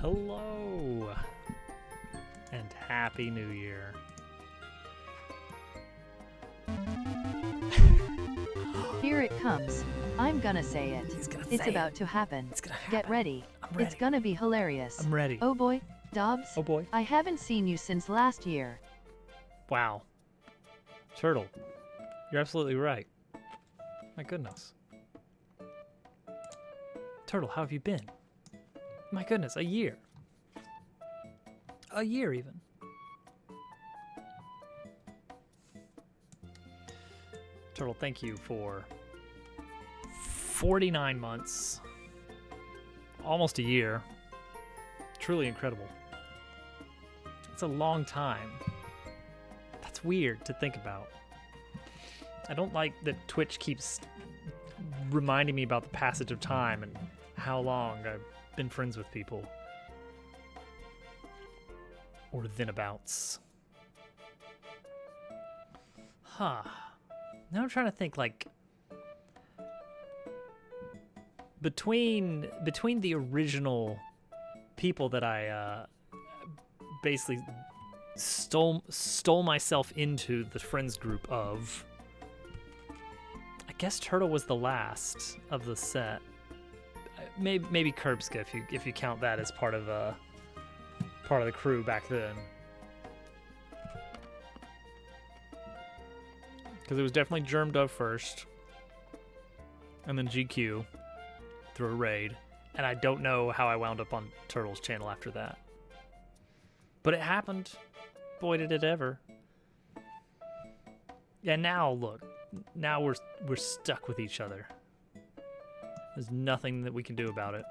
Hello and Happy New Year. Here it comes. I'm gonna say it. It's about to happen. It's gonna happen. Get ready. I'm ready. It's gonna be hilarious. I'm ready. Oh boy, Dobbs. Oh boy. I haven't seen you since last year. Wow. Turtle, you're absolutely right. My goodness. Turtle, how have you been? My goodness, a year. A year even. Turtle, thank you for 49 months. Almost a year. Truly incredible. It's a long time. That's weird to think about. I don't like that Twitch keeps reminding me about the passage of time and how long I've been friends with people. Or thenabouts. Huh. Now I'm trying to think, like, between the original people that I basically stole myself into the friends group of, I guess Turtle was the last of the set. Maybe Curbska if you count that as part of the crew back then. Because it was definitely Germ Dove first, and then GQ through a raid, and I don't know how I wound up on Turtle's channel after that. But it happened. Boy, did it ever. Yeah, now look. Now we're stuck with each other. There's nothing that we can do about it.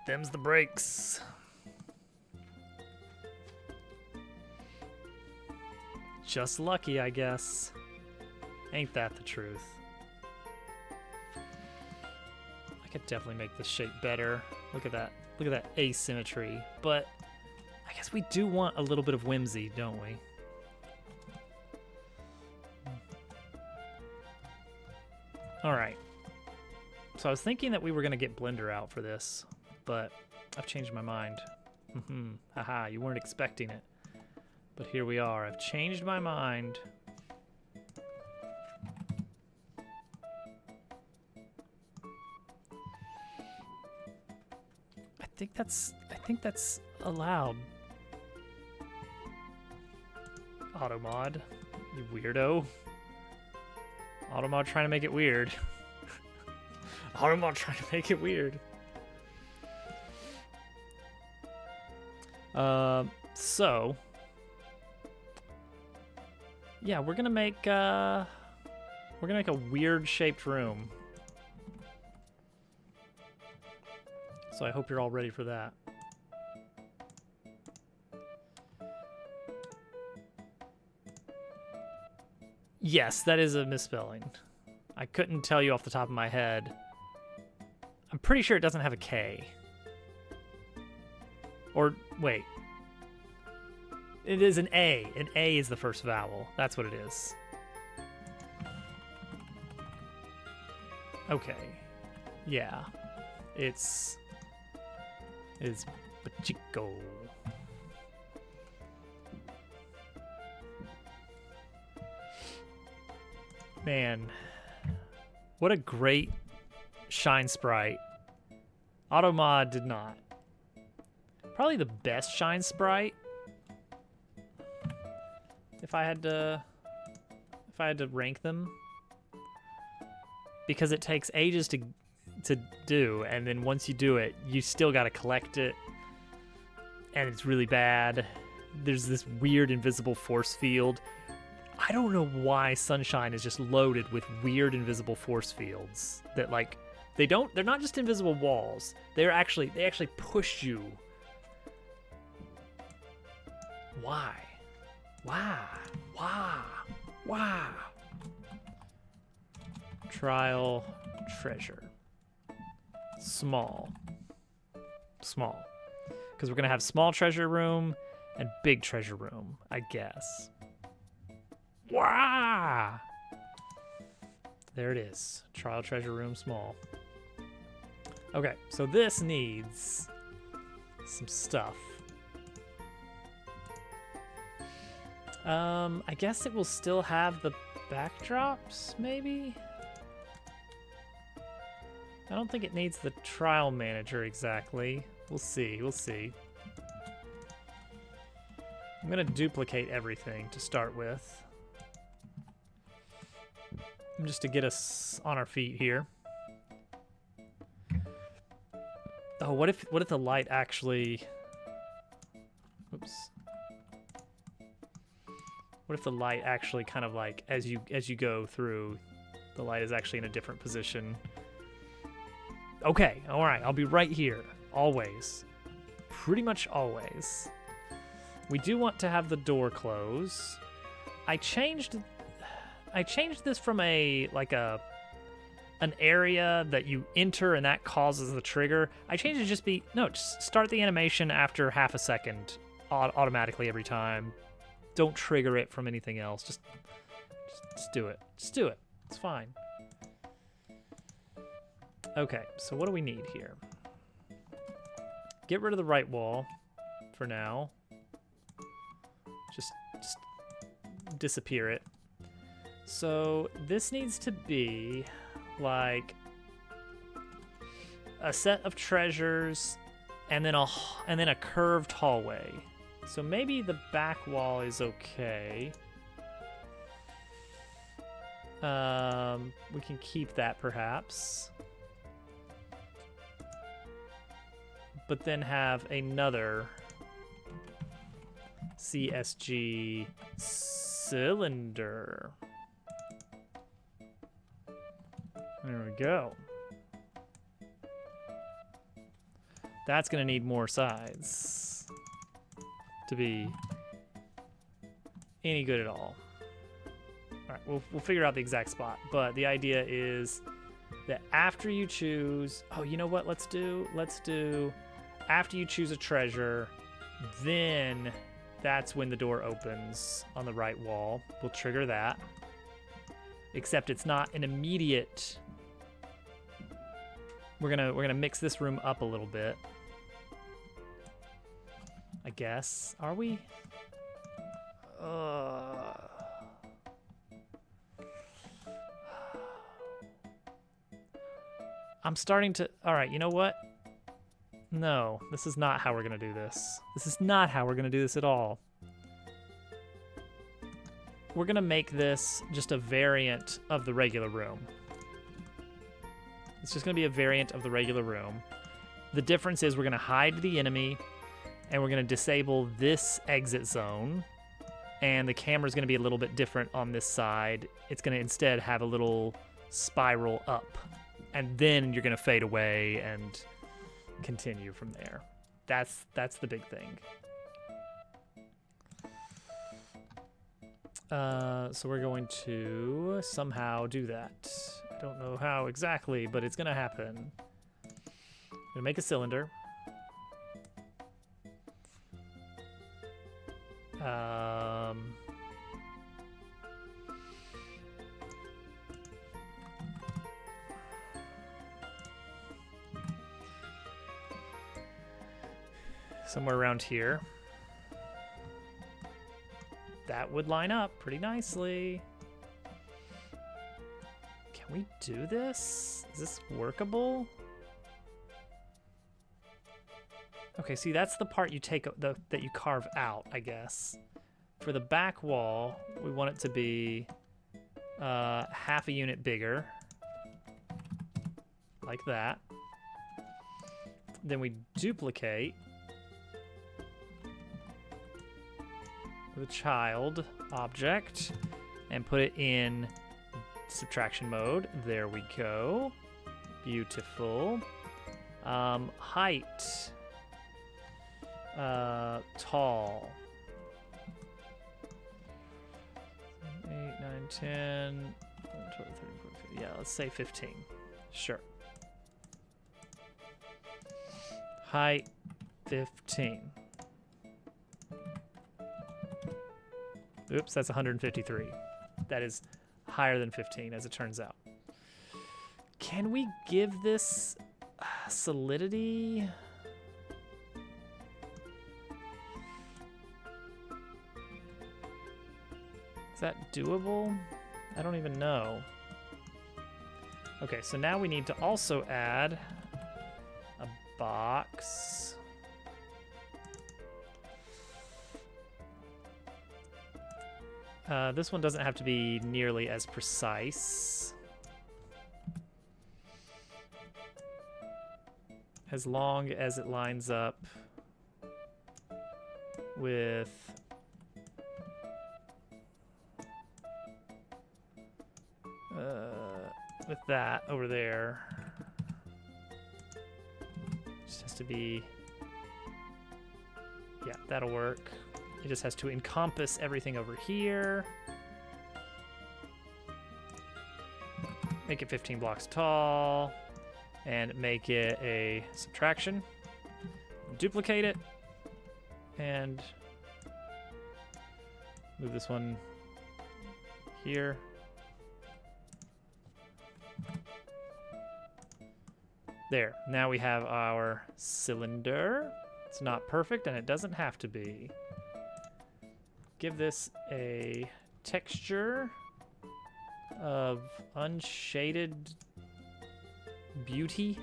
Them's the breaks. Just lucky, I guess. Ain't that the truth? I could definitely make this shape better. Look at that. Look at that asymmetry. But I guess we do want a little bit of whimsy, don't we? All right. So I was thinking that we were going to get Blender out for this, but I've changed my mind. Haha, you weren't expecting it. But here we are. I've changed my mind. I think that's allowed. Automod, you weirdo. Automod trying to make it weird. Automod trying to make it weird. So yeah, we're gonna make a weird shaped room. So I hope you're all ready for that. Yes, that is a misspelling. I couldn't tell you off the top of my head. I'm pretty sure it doesn't have a K. Or, wait. It is an A. An A is the first vowel. That's what it is. Okay. Yeah. It's Pachiko. Man, what a great Shine Sprite. Automod did not. Probably the best Shine Sprite. If I had to rank them, because it takes ages to do, and then once you do it, you still got to collect it, and it's really bad. There's this weird invisible force field. I don't know why Sunshine is just loaded with weird invisible force fields that, like, they're not just invisible walls. They actually push you. Why? Trial treasure. Small. Because we're going to have small treasure room and big treasure room, I guess. Wow! There it is. Trial treasure room small. Okay, so this needs some stuff. I guess it will still have the backdrops, maybe? I don't think it needs the trial manager exactly. We'll see, we'll see. I'm gonna duplicate everything to start with. Just to get us on our feet here. Oh, what if the light actually... Oops. What if the light actually kind of like, as you go through, the light is actually in a different position? Okay, all right, I'll be right here, always. Pretty much always. We do want to have the door close. I changed this from an area that you enter and that causes the trigger. I changed it to just start the animation after half a second automatically every time. Don't trigger it from anything else. Just do it. Just do it. It's fine. Okay, so what do we need here? Get rid of the right wall for now. Just disappear it. So this needs to be like a set of treasures and then a curved hallway. So maybe the back wall is okay. We can keep that perhaps. But then have another CSG cylinder. There we go. That's gonna need more sides to be any good at all. All right, we'll figure out the exact spot, but the idea is that after you choose, oh, you know what? Let's do after you choose a treasure, then that's when the door opens on the right wall. We'll trigger that. Except it's not an immediate. We're gonna mix this room up a little bit. I guess. Are we? I'm starting to. All right, you know what? No, this is not how we're gonna do this. This is not how we're gonna do this at all. We're gonna make this just a variant of the regular room. It's just gonna be a variant of the regular room. The difference is we're gonna hide the enemy and we're gonna disable this exit zone, and the camera's gonna be a little bit different on this side. It's gonna instead have a little spiral up, and then you're gonna fade away and continue from there. That's the big thing. So we're going to somehow do that. I don't know how exactly, but it's gonna happen. I'm gonna make a cylinder. Somewhere around here. That would line up pretty nicely. Can we do this? Is this workable? Okay, see, that's the part you take that you carve out, I guess. For the back wall, we want it to be half a unit bigger, like that. Then we duplicate the child object and put it in subtraction mode. There we go. Beautiful. Height. Tall. 8, 9, 10, 11, 12, 13, 14, 15. Yeah, let's say 15. Sure. Height 15. Oops, that's 153. That is higher than 15, as it turns out. Can we give this... Solidity. Is that doable? I don't even know. Okay, so now we need to also add a box. This one doesn't have to be nearly as precise. As long as it lines up with that over there. Just has to be, yeah, that'll work. It just has to encompass everything over here. Make it 15 blocks tall and make it a subtraction. Duplicate it and move this one here. There, now we have our cylinder. It's not perfect and it doesn't have to be. Give this a texture of unshaded beauty.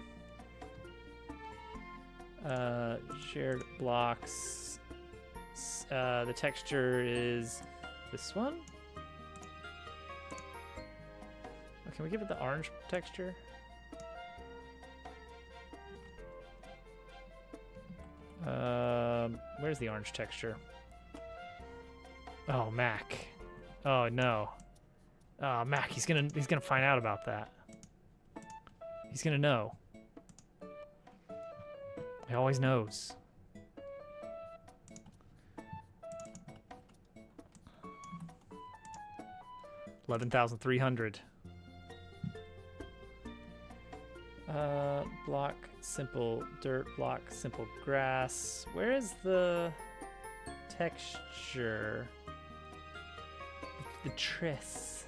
Shared blocks. The texture is this one. Oh, can we give it the orange texture? Where's the orange texture? Oh, Mac. Oh no. Oh, Mac, he's gonna find out about that. He's gonna know. He always knows. $11,300. Block, simple dirt, block, simple grass. Where is the texture? The tris.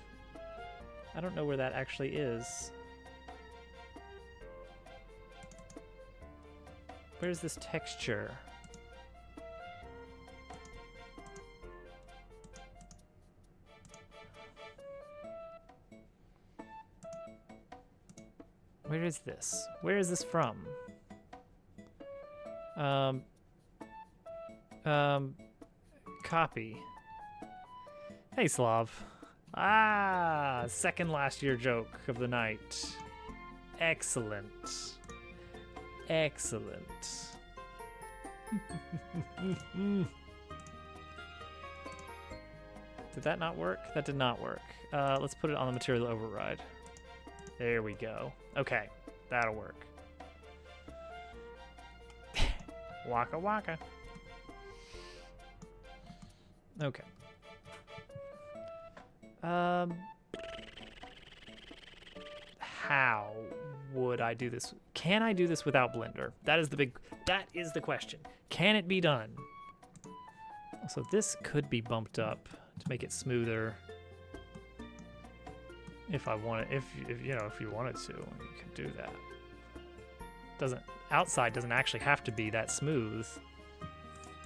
I don't know where that actually is. Where's this texture? Where is this? Where is this from? Copy. Hey, Slav. Ah, second last year joke of the night. Excellent. Excellent. Did that not work? That did not work. Let's put it on the material override. There we go. Okay, that'll work. Waka waka. Okay. How would I do this? Can I do this without Blender? That is the question. Can it be done? So this could be bumped up to make it smoother. If I want it, if you wanted to, you could do that. Outside doesn't actually have to be that smooth.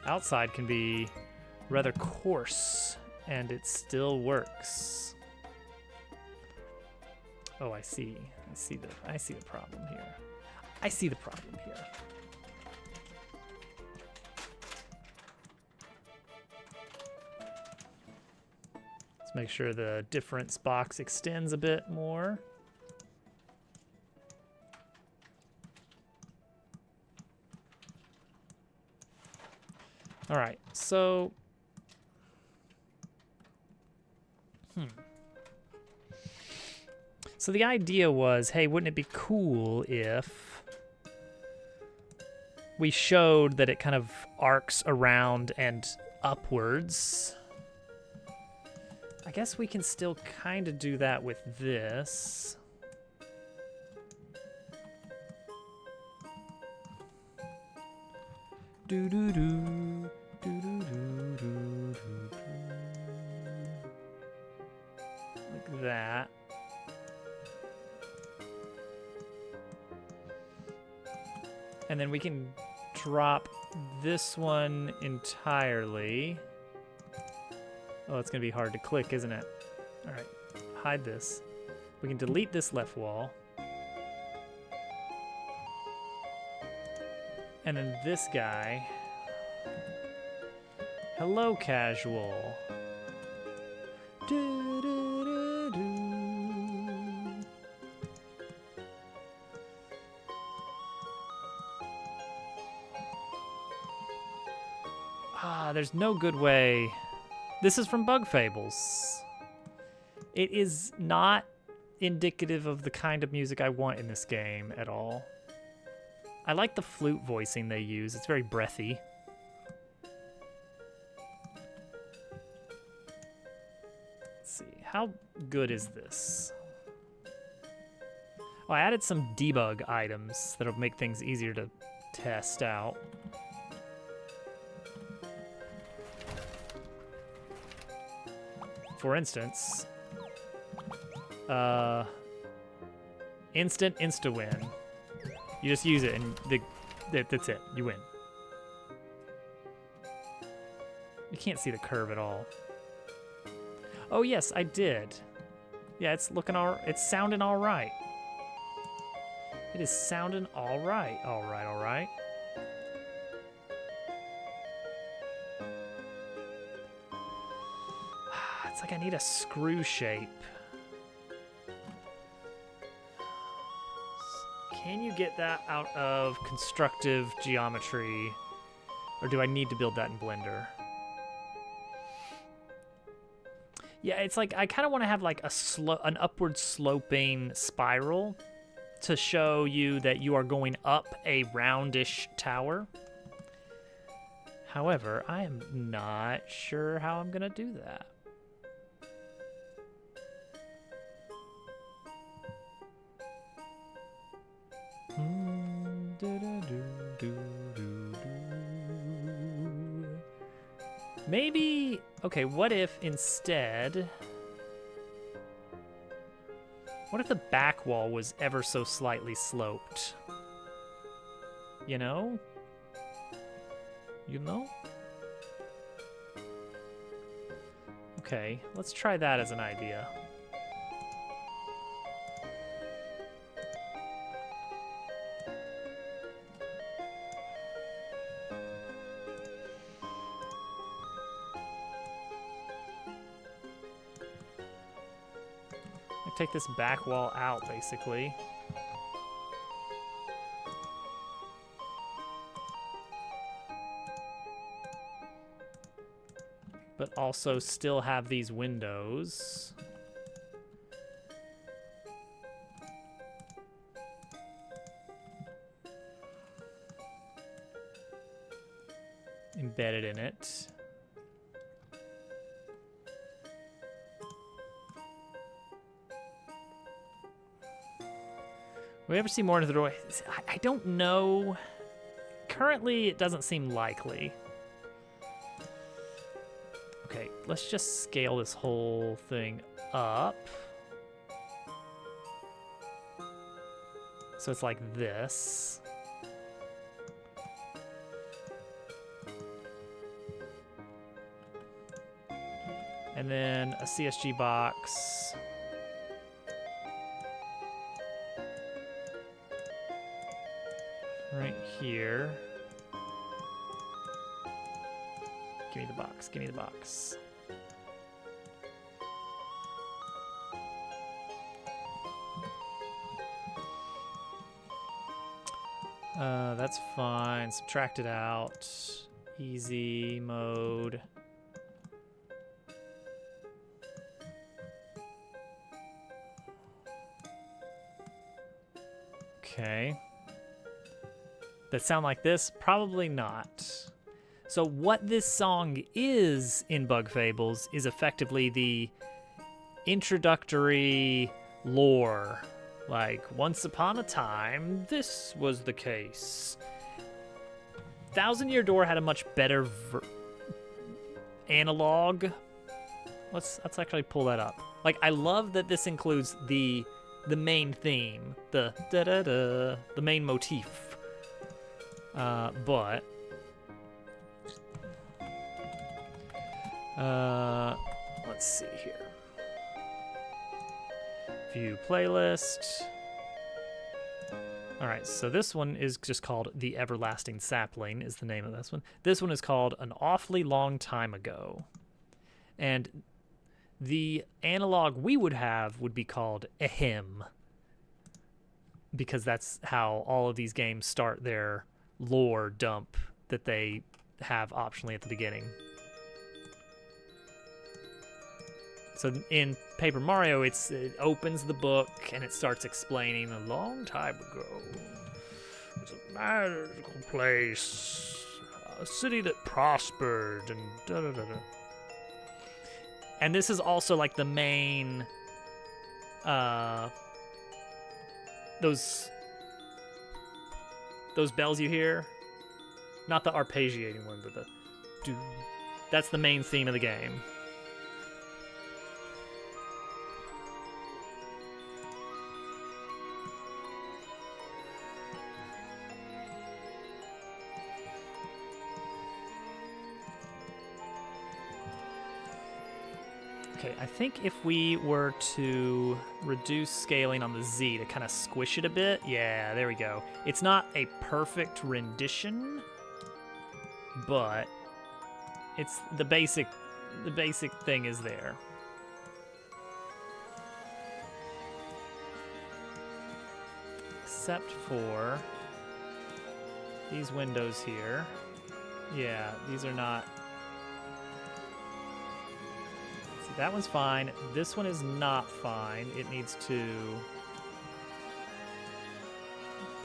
Outside can be rather coarse and it still works. Oh, I see the problem here. I see the problem here. Let's make sure the difference box extends a bit more. All right, so So the idea was, hey, wouldn't it be cool if we showed that it kind of arcs around and upwards? I guess we can still kind of do that with this. Do-do-do, do-do-do-do-do-do. Like that. And then we can drop this one entirely. Oh, it's gonna be hard to click, isn't it? All right, hide this. We can delete this left wall. And then this guy. Hello, casual. There's no good way. This is from Bug Fables. It is not indicative of the kind of music I want in this game at all. I like the flute voicing they use. It's very breathy. Let's see. How good is this? Well, I added some debug items that'll make things easier to test out. For instance, instant insta-win. You just use it and that's it. You win. You can't see the curve at all. Oh yes, I did. Yeah, it's sounding all right. It is sounding all right. All right, all right. It's like I need a screw shape. Can you get that out of constructive geometry? Or do I need to build that in Blender? Yeah, it's like I kind of want to have like an upward sloping spiral to show you that you are going up a roundish tower. However, I am not sure how I'm going to do that. Maybe, okay, what if instead, what if the back wall was ever so slightly sloped? You know? You know? Okay, let's try that as an idea. Take this back wall out, basically. But also still have these windows. Embedded in it. Will we ever see more into the doorway? I don't know. Currently, it doesn't seem likely. Okay, let's just scale this whole thing up. So it's like this. And then a CSG box. Right here. Give me the box, give me the box. That's fine. Subtract it out. Easy mode. Okay. That sound like this? Probably not. So what this song is in Bug Fables is effectively the introductory lore. Like, once upon a time, this was the case. Thousand Year Door had a much better analog. Let's actually pull that up. Like, I love that this includes the main theme, the da-da-da, the main motif. But let's see here. View playlist. All right, so this one is just called The Everlasting Sapling is the name of this one. This one is called An Awfully Long Time Ago. And the analog we would have would be called Ahem, because that's how all of these games start their lore dump that they have optionally at the beginning. So in Paper Mario, it opens the book and it starts explaining a long time ago. It was a magical place, a city that prospered, and da-da-da-da. And this is also like the main, those bells you hear, not the arpeggiating one, but the do. That's the main theme of the game. Okay, I think if we were to reduce scaling on the Z to kind of squish it a bit, yeah, there we go. It's not a perfect rendition, but it's the basic thing is there. Except for these windows here. Yeah, these are not. That one's fine. This one is not fine. It needs to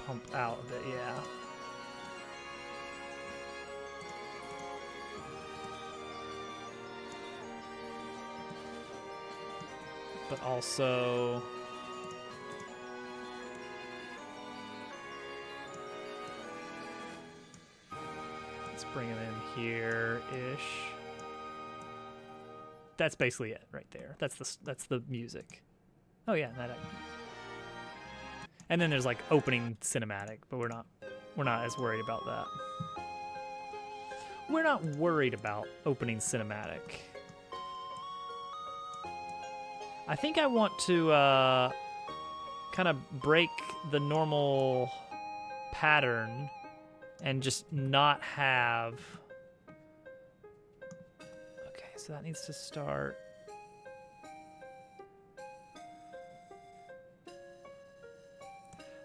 pump out a bit, yeah. But also let's bring it in here-ish. That's basically it right there. That's the music. Oh yeah, that. And then there's like opening cinematic, but we're not as worried about that. We're not worried about opening cinematic. I think I want to kind of break the normal pattern and just not have. So that needs to start.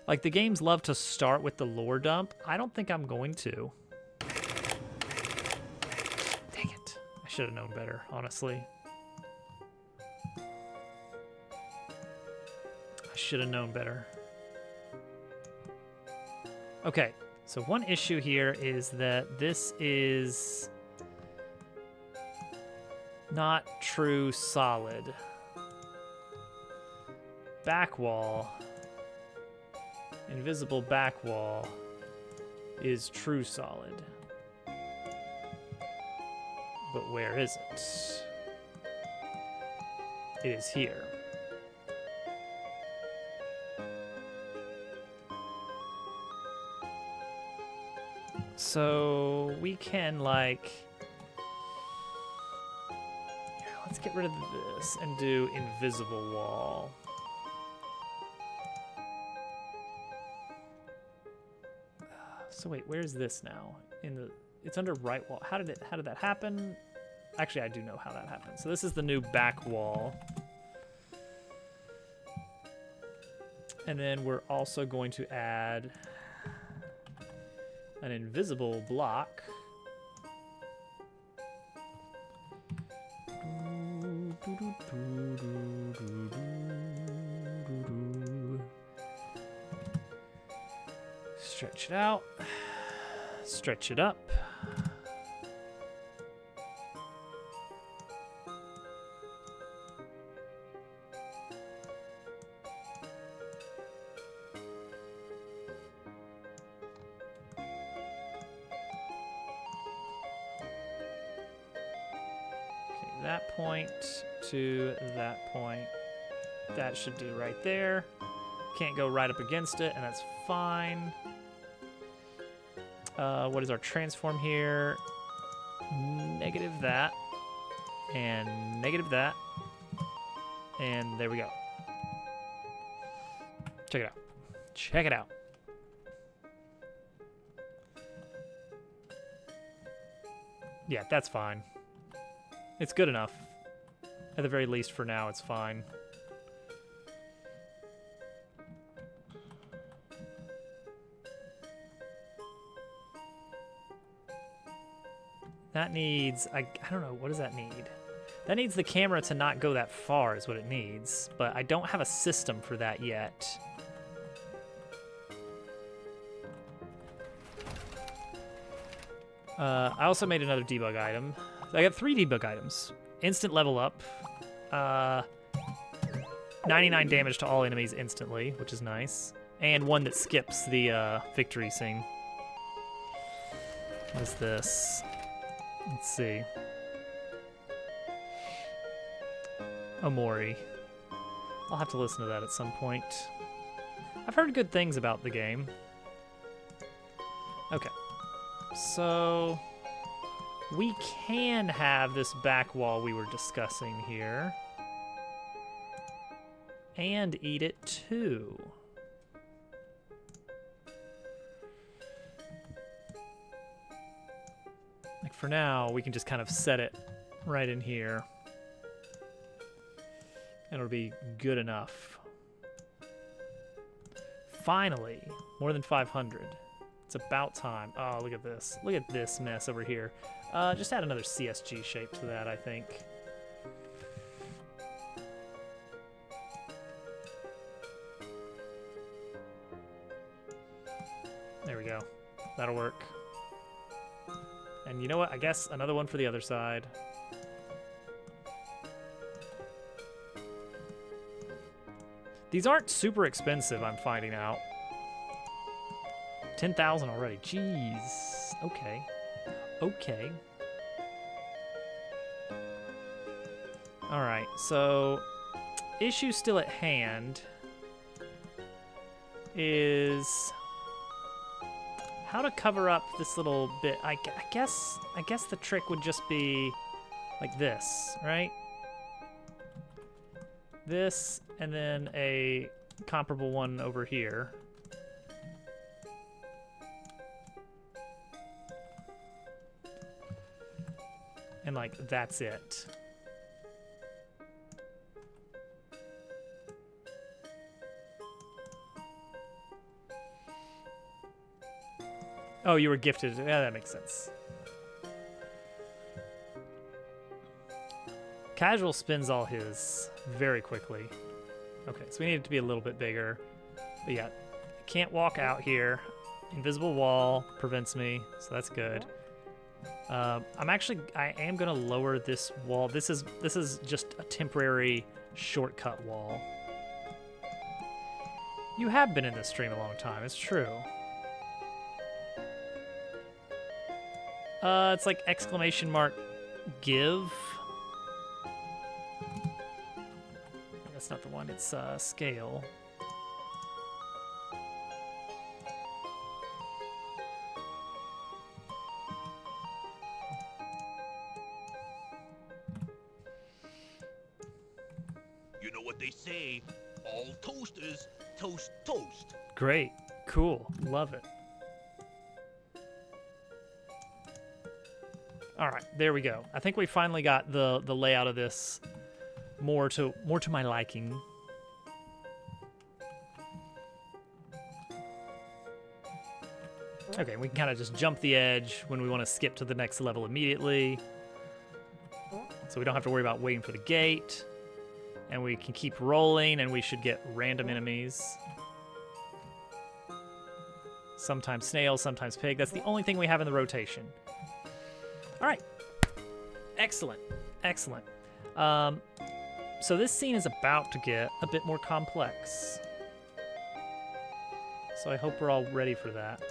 Like the games love to start with the lore dump. I don't think I'm going to. Dang it. I should have known better, honestly. I should have known better. Okay, so one issue here is that this is not true solid. Back wall, invisible back wall, is true solid. But where is it? It is here. So we can like. Let's get rid of this and do invisible wall. So wait, where's this now? It's under right wall. How did that happen? Actually, I do know how that happened. So this is the new back wall. And then we're also going to add an invisible block. Stretch it out. Stretch it up. Okay, that point to that point. That should do right there. Can't go right up against it, and that's fine. What is our transform here? Negative that. And negative that. And there we go. Check it out. Check it out. Yeah, that's fine. It's good enough. At the very least for now, it's fine. That needs, I don't know, what does that need? That needs the camera to not go that far is what it needs, but I don't have a system for that yet. I also made another debug item. I got 3 debug items. Instant level up. 99 damage to all enemies instantly, which is nice. And one that skips the victory scene. What is this? Let's see. Omori. I'll have to listen to that at some point. I've heard good things about the game. Okay. So we can have this back wall we were discussing here. And eat it too. Like for now, we can just kind of set it right in here. And it'll be good enough. Finally, more than 500. It's about time. Oh, look at this. Look at this mess over here. Just add another CSG shape to that, I think. There we go. That'll work. And you know what? I guess another one for the other side. These aren't super expensive, I'm finding out. 10,000 already. Jeez. Okay. Okay. All right. So, issue still at hand is how to cover up this little bit. I guess the trick would just be like this, right? This, and then a comparable one over here. And like, that's it. Oh, you were gifted. Yeah, that makes sense. Casual spins all his very quickly. Okay, so we need it to be a little bit bigger. But yeah, can't walk out here. Invisible wall prevents me, so that's good. I am gonna lower this wall. This is just a temporary shortcut wall. You have been in this stream a long time, it's true. It's like exclamation mark give. That's not the one, it's scale. You know what they say, all toasters toast toast. Great, cool, love it. All right, there we go. I think we finally got the layout of this more to my liking. Okay, we can kind of just jump the edge when we want to skip to the next level immediately. So we don't have to worry about waiting for the gate. And we can keep rolling and we should get random enemies. Sometimes snail, sometimes pig. That's the only thing we have in the rotation. All right. Excellent. Excellent. So this scene is about to get a bit more complex. So I hope we're all ready for that.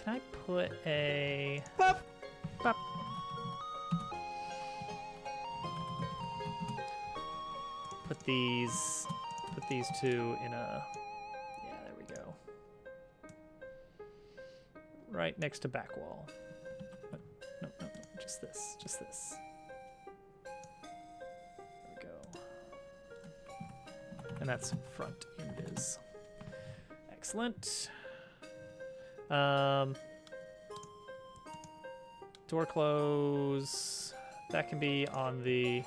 Can I put a... Bop. Bop. Put these two in a... Yeah, there we go. Right next to back wall. No, just this. Just this. There we go. And that's front invis. Excellent. Door close. That can be on the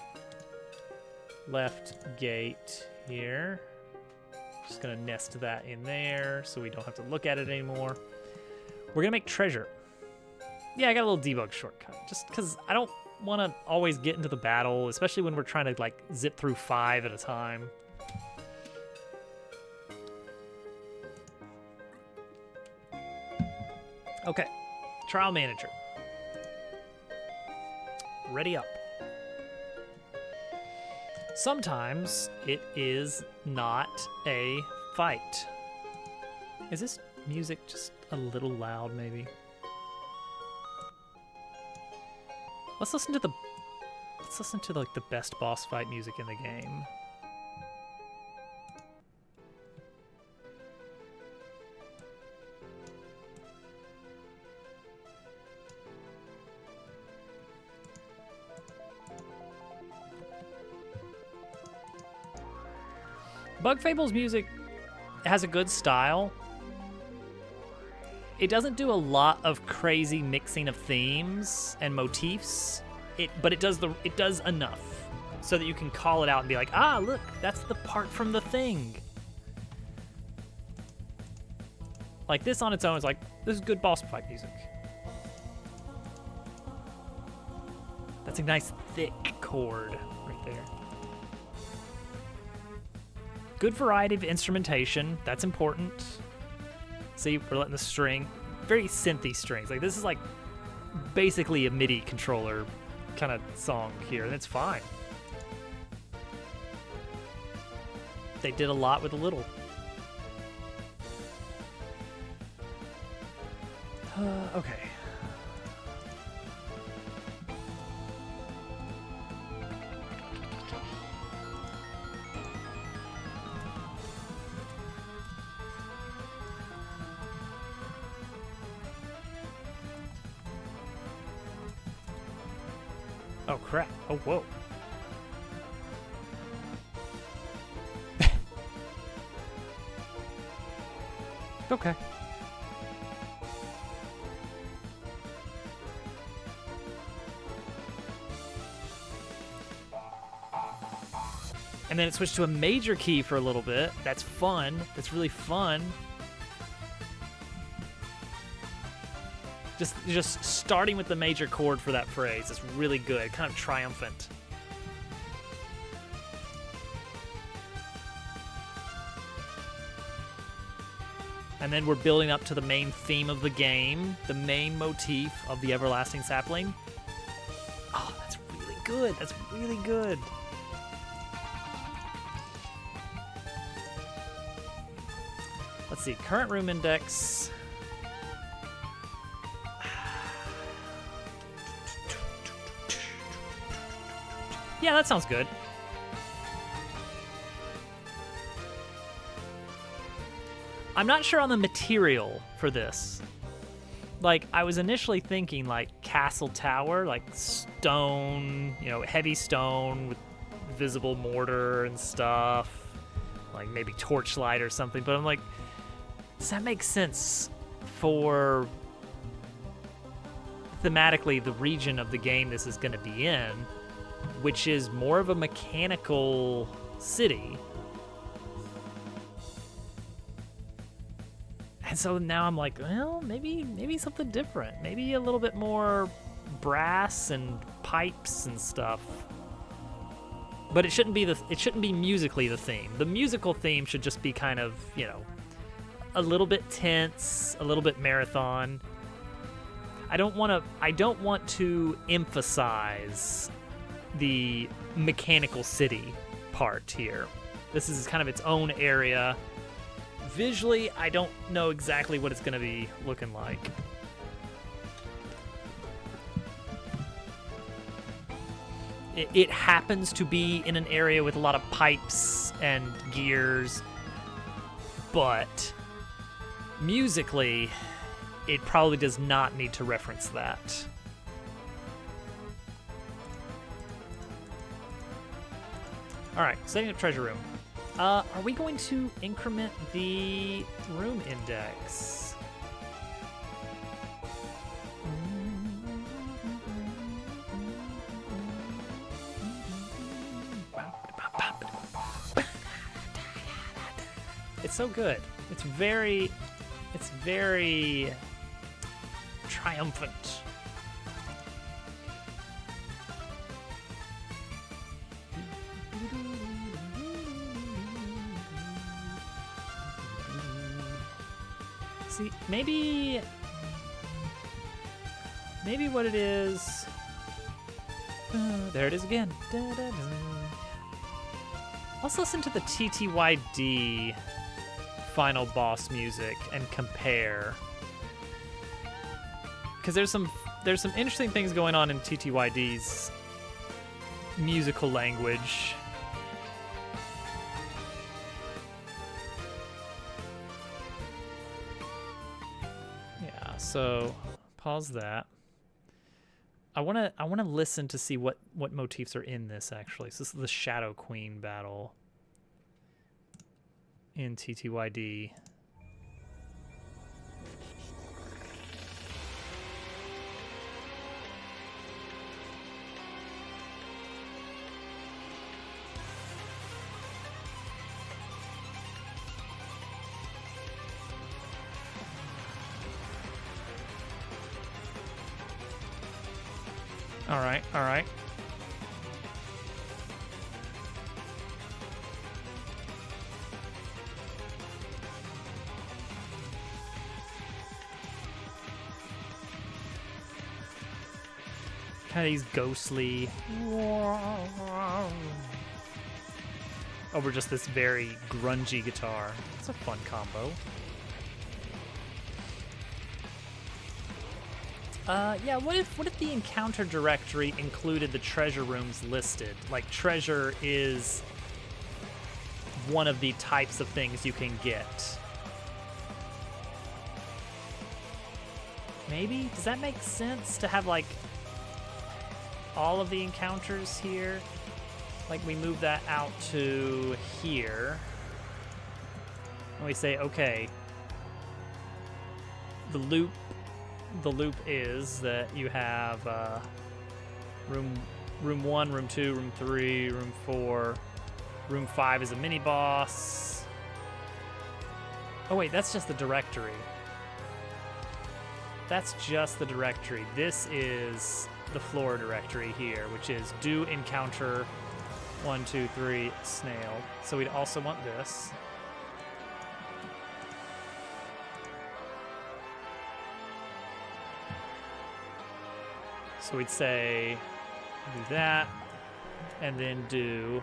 left gate here. Just gonna nest that in there so we don't have to look at it anymore. We're gonna make treasure. Yeah, I got a little debug shortcut. Just because I don't want to always get into the battle, especially when we're trying to like zip through 5 at a time. Okay, trial manager. Ready up. Sometimes it is not a fight. Is this music just a little loud, maybe? Let's listen to like the best boss fight music in the game. Bug Fable's music has a good style. It doesn't do a lot of crazy mixing of themes and motifs, but it does enough so that you can call it out and be like, ah, look, that's the part from the thing. Like this on its own is like, this is good boss fight music. That's a nice thick chord right there. Good variety of instrumentation, that's important. See, we're letting the string, very synthy strings. Like this is like basically a MIDI controller kind of song here, and it's fine. They did a lot with a little. Okay. Oh crap. Oh, whoa. Okay. And then it switched to a major key for a little bit. That's fun. That's really fun. Just starting with the major chord for that phrase is really good, kind of triumphant. And then we're building up to the main theme of the game, the main motif of the Everlasting Sapling. Oh, that's really good. That's really good. Let's see, current room index. Yeah, that sounds good. I'm not sure on the material for this. Like, I was initially thinking, like, castle tower, like stone, you know, heavy stone with visible mortar and stuff. Like, maybe torchlight or something. But I'm like, does that make sense for thematically the region of the game this is going to be in, which is more of a mechanical city? And so now I'm like, well, maybe something different. Maybe a little bit more brass and pipes and stuff. But it shouldn't be musically the theme. The musical theme should just be kind of, you know, a little bit tense, a little bit marathon. I don't want to emphasize the mechanical city part here. This is kind of its own area. Visually, I don't know exactly what it's going to be looking like. it happens to be in an area with a lot of pipes and gears, but musically, it probably does not need to reference that. All right, setting up treasure room. Are we going to increment the room index? It's so good. It's very triumphant. See, maybe what it is. There it is again. Da, da, da. Let's listen to the TTYD final boss music and compare, because there's some interesting things going on in TTYD's musical language. Yeah, so pause that. I want to listen to see what motifs are in this actually. So this is the Shadow Queen battle in TTYD. All right, all right. Kind of these ghostly over just this very grungy guitar. It's a fun combo. Yeah, what if the encounter directory included the treasure rooms listed? Like, treasure is one of the types of things you can get. Maybe? Does that make sense to have, like, all of the encounters here? Like, we move that out to here. And we say, okay, the loop is that you have room 1, room 2, room 3, room 4, room 5 is a mini boss. Oh wait, that's just the directory. That's just the directory. This is the floor directory here, which is do encounter 1, 2, 3 snail. So we'd also want this. So we'd say, do that, and then do,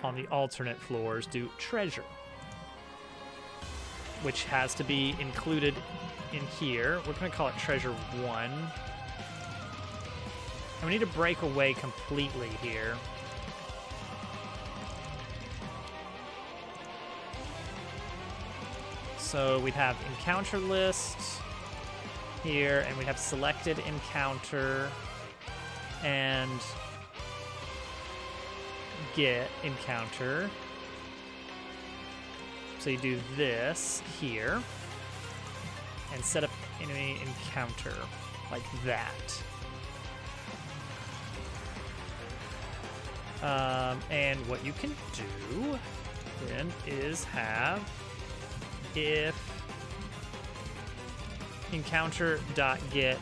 on the alternate floors, do treasure, which has to be included in here. We're going to call it treasure 1. And we need to break away completely here. So we'd have encounter list here, and we have selected encounter and get encounter. So you do this here and set up enemy encounter like that. And what you can do then is have if encounter.get,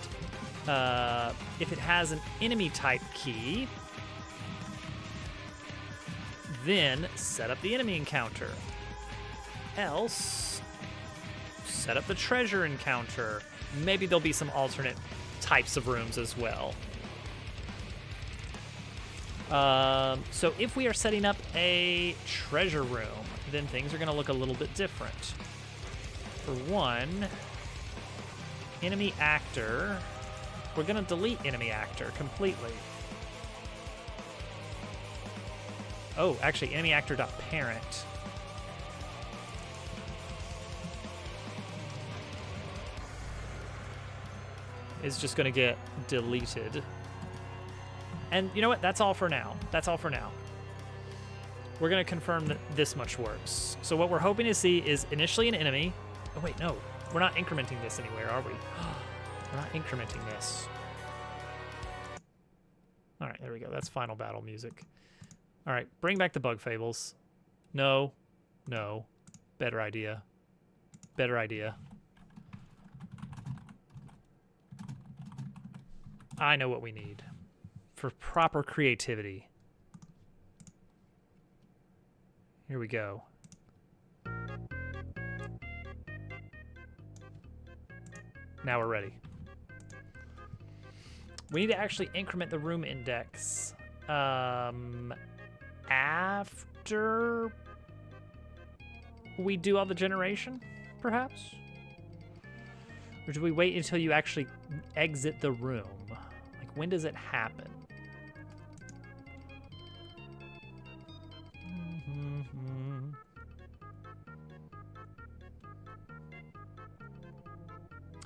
if it has an enemy type key, then set up the enemy encounter. Else, set up the treasure encounter. Maybe there'll be some alternate types of rooms as well. So if we are setting up a treasure room, then things are going to look a little bit different. For one, enemy actor, we're going to delete enemy actor completely. Oh, actually, enemy actor.parent. Is just going to get deleted. And you know what? That's all for now. That's all for now. We're going to confirm that this much works. So what we're hoping to see is initially an enemy. Oh, wait, no. We're not incrementing this anywhere, are we? We're not incrementing this. All right, there we go. That's final battle music. All right, bring back the bug fables. No. No. Better idea. Better idea. I know what we need for proper creativity. Here we go. Now we're ready. We need to actually increment the room index after we do all the generation, perhaps? Or do we wait until you actually exit the room? Like, when does it happen?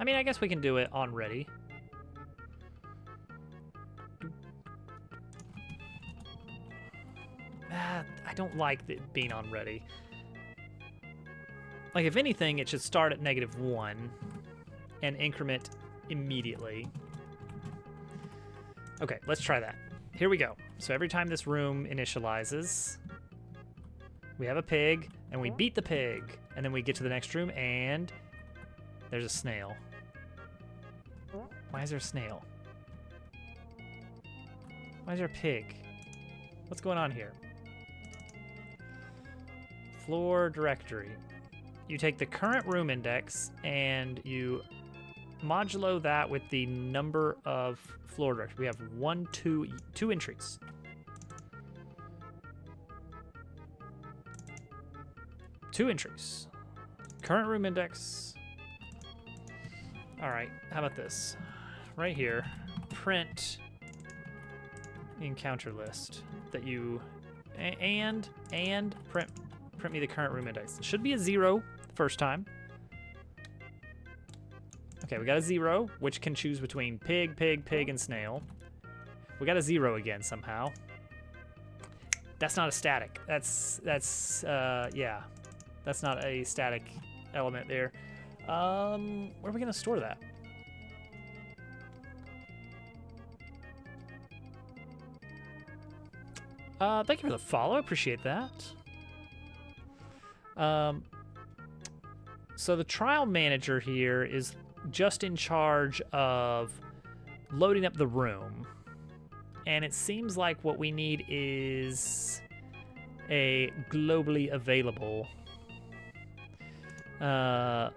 I mean, I guess we can do it on ready. I don't like it being on ready. Like, if anything, it should start at -1 and increment immediately. Okay, let's try that. Here we go. So every time this room initializes, we have a pig, and we beat the pig. And then we get to the next room, and there's a snail. Why is there a snail? Why is there a pig? What's going on here? Floor directory. You take the current room index and you modulo that with the number of floor directory. We have two entries. Two entries. Current room index. All right, how about this? Right here, print encounter list that you, and print me the current room index. It should be a 0 the first time. Okay, we got a 0, which can choose between pig, pig, pig, and snail. We got a 0 again somehow. That's not a static. Yeah. That's not a static element there. Where are we gonna store that? Thank you for the follow. Appreciate that. So the trial manager here is just in charge of loading up the room. And it seems like what we need is a globally available. I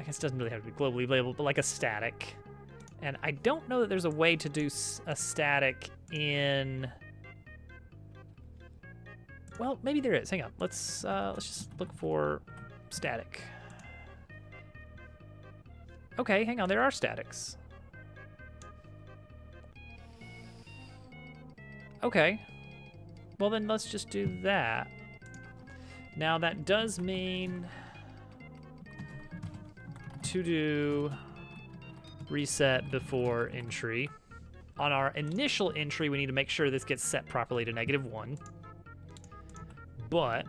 guess it doesn't really have to be globally available, but like a static. And I don't know that there's a way to do a static in... Well, maybe there is. Hang on. Let's just look for static. Okay, hang on. There are statics. Okay. Well, then let's just do that. Now, that does mean to do reset before entry. On our initial entry, we need to make sure this gets set properly to -1. But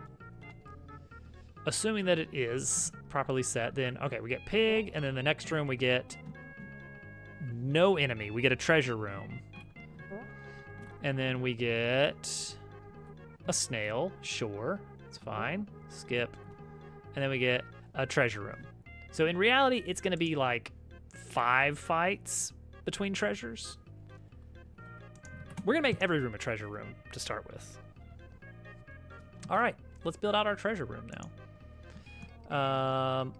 assuming that it is properly set, then, okay, we get pig, and then the next room we get no enemy. We get a treasure room. And then we get a snail. Sure, it's fine. Skip. And then we get a treasure room. So in reality, it's going to be like 5 fights between treasures. We're going to make every room a treasure room to start with. All right, let's build out our treasure room now.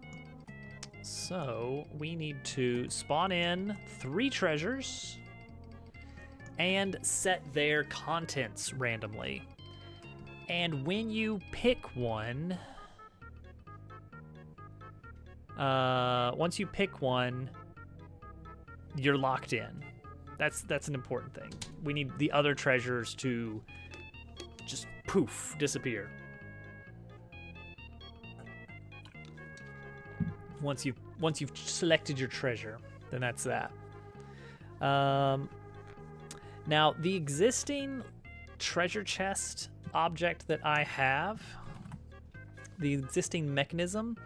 So we need to spawn in 3 treasures and set their contents randomly. And when you pick one, once you pick one, you're locked in. That's an important thing. We need the other treasures to just poof, disappear. Once you've selected your treasure, then that's that. Now the existing treasure chest object that I have, the existing mechanism,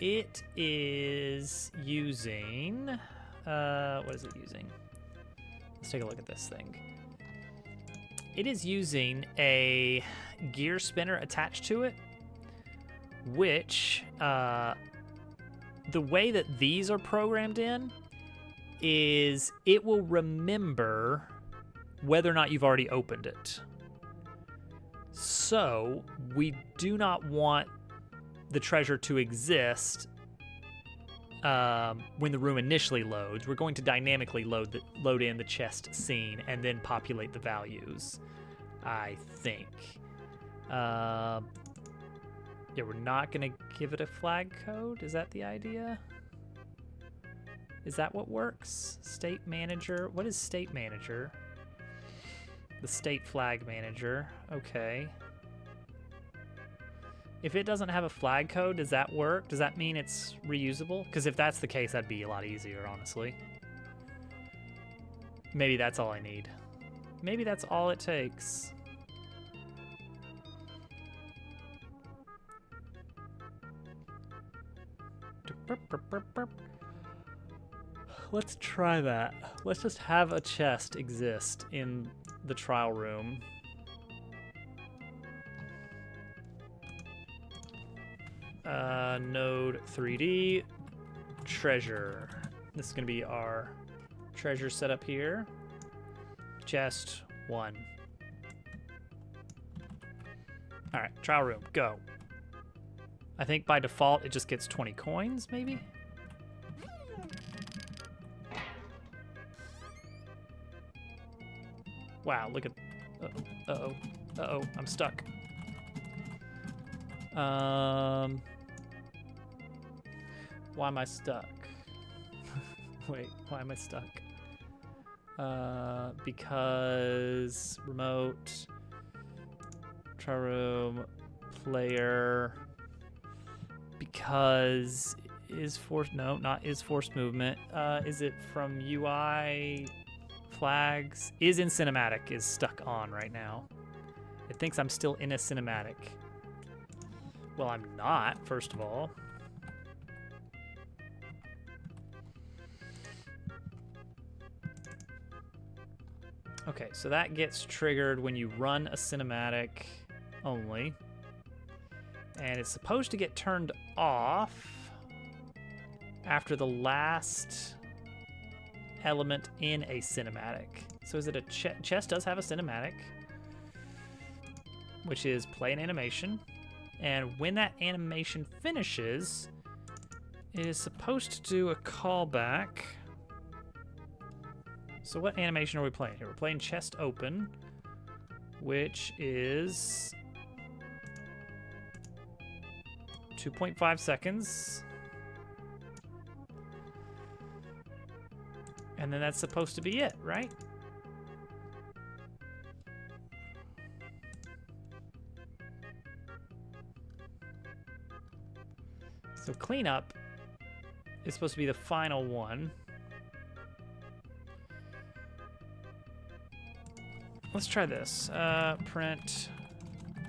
it is using, what is it using? Let's take a look at this thing. It is using a gear spinner attached to it, which, the way that these are programmed in is it will remember whether or not you've already opened it. So we do not want the treasure to exist when the room initially loads. We're going to dynamically load in the chest scene and then populate the values, I think. Yeah, we're not going to give it a flag code. Is that the idea? Is that what works? State manager. What is state manager? The state flag manager. Okay. If it doesn't have a flag code, does that work? Does that mean it's reusable? Because if that's the case, that'd be a lot easier, honestly. Maybe that's all I need. Maybe that's all it takes. Let's try that. Let's just have a chest exist in the trial room. Node 3D treasure. This is going to be our treasure setup here. Chest 1. All right, trial room, go. I think by default it just gets 20 coins, maybe? Wow, look at... Uh-oh. Uh-oh, I'm stuck. Why am I stuck? Wait, why am I stuck? Because remote, trial room, player, because is forced, no, not is forced movement. Is it from UI flags? Is in cinematic is stuck on right now. It thinks I'm still in a cinematic. Well, I'm not, first of all. Okay, so that gets triggered when you run a cinematic only. And it's supposed to get turned off after the last element in a cinematic. So is it a chest does have a cinematic, which is play an animation. And when that animation finishes, it is supposed to do a callback. So what animation are we playing here? We're playing chest open, which is 2.5 seconds. And then that's supposed to be it, right? So cleanup is supposed to be the final one. Let's try this. Print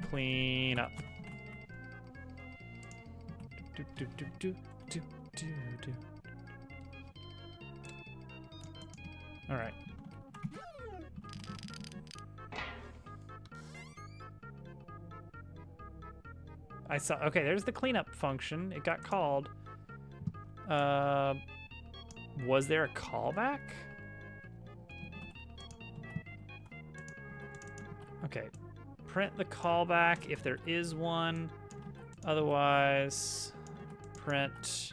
clean up. All right. I saw, okay, there's the cleanup function. It got called. Was there a callback? Okay, print the callback if there is one. Otherwise, print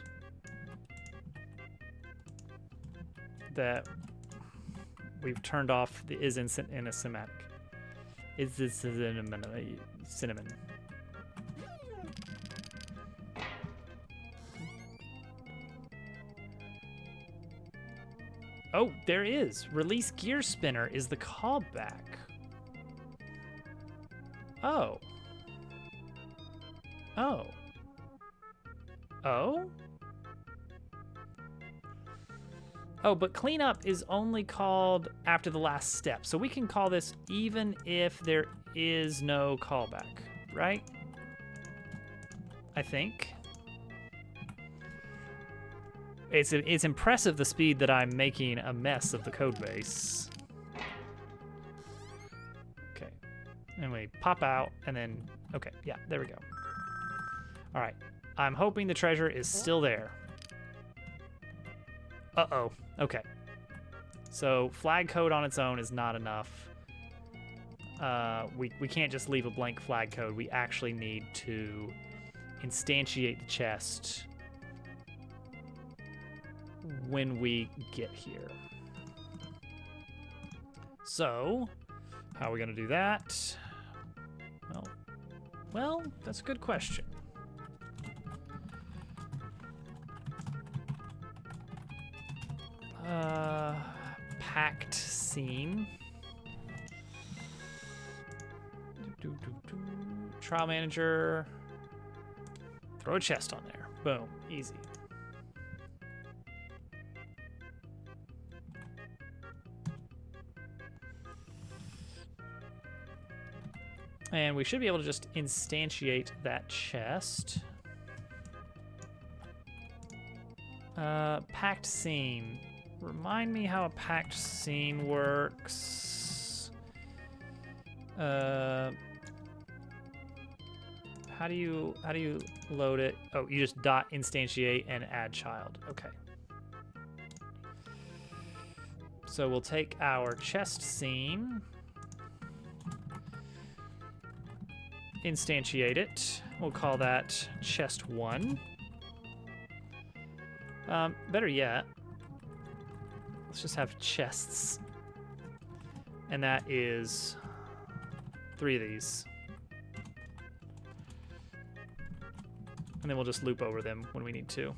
that we've turned off the is in a cinematic. Is this cinnamon? Oh, there is. Release gear spinner is the callback. Oh. Oh. Oh? Oh, but cleanup is only called after the last step. So we can call this even if there is no callback, right? I think. It's impressive the speed that I'm making a mess of the code base. Okay. And we pop out and then, okay, yeah, there we go. All right. I'm hoping the treasure is still there. Uh-oh. Okay. So flag code on its own is not enough. We can't just leave a blank flag code. We actually need to instantiate the chest when we get here. So, how are we gonna do that? Well, that's a good question. Packed scene. Trial manager. Throw a chest on there. Boom. Easy. And we should be able to just instantiate that chest. Packed scene. Remind me how a packed scene works. How do you load it? Oh, you just dot instantiate and add child. Okay. So we'll take our chest scene, instantiate it. We'll call that chest 1. Better yet, let's just have chests. And that is 3 of these. And then we'll just loop over them when we need to.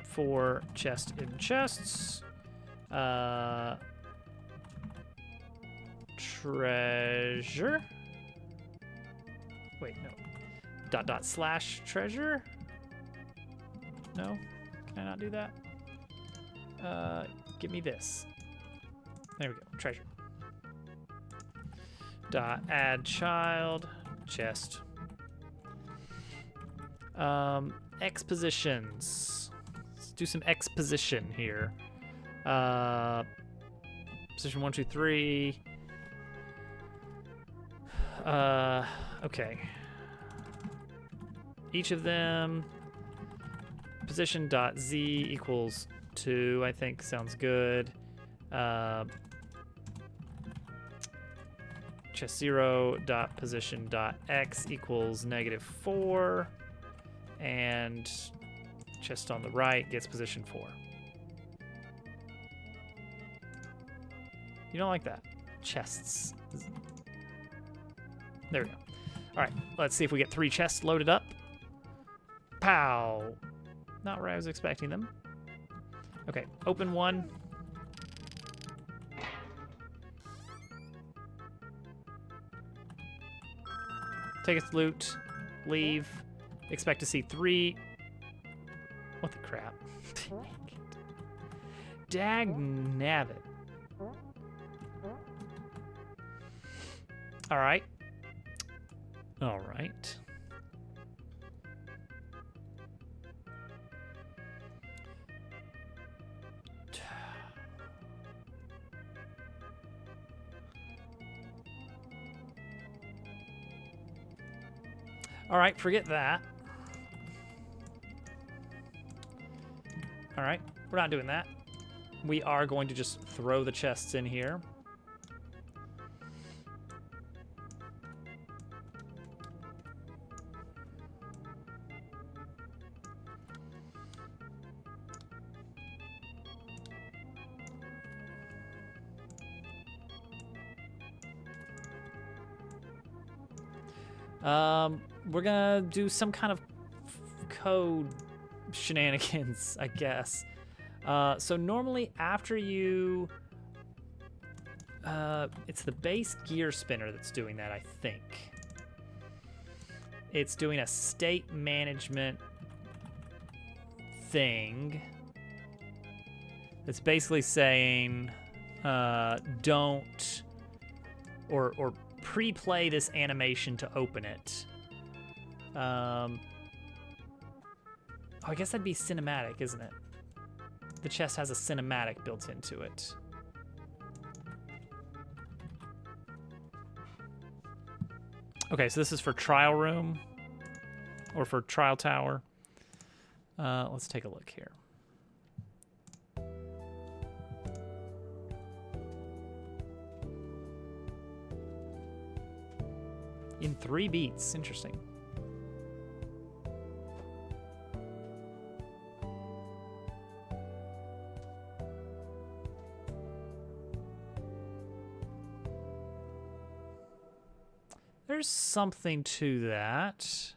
For chest in chests. Treasure. Wait, no. Dot slash treasure. No? Can I not do that? Give me this. There we go. Treasure. Dot add child chest. Expositions. Let's do some exposition here. Position 1, 2, 3. Okay. Each of them. Position dot z equals 2. I think sounds good. Chest 0 dot position dot x equals -4. And chest on the right gets position 4. You don't like that? Chests. There we go. All right, let's see if we get 3 chests loaded up. Pow! Not where I was expecting them. Okay, open one. Take its loot. Leave. Expect to see 3. What the crap? Dag nabbit. All right. All right. All right, forget that. All right, we're not doing that. We are going to just throw the chests in here. We're gonna do some kind of code shenanigans, I guess. So normally after you It's the base gear spinner that's doing that, I think. It's doing a state management thing. It's basically saying, don't, or pre-play this animation to open it. Oh, I guess that'd be cinematic, isn't it? The chest has a cinematic built into it. Okay, so this is for trial room, or for trial tower. Let's take a look here. In 3 beats, interesting. There's something to that.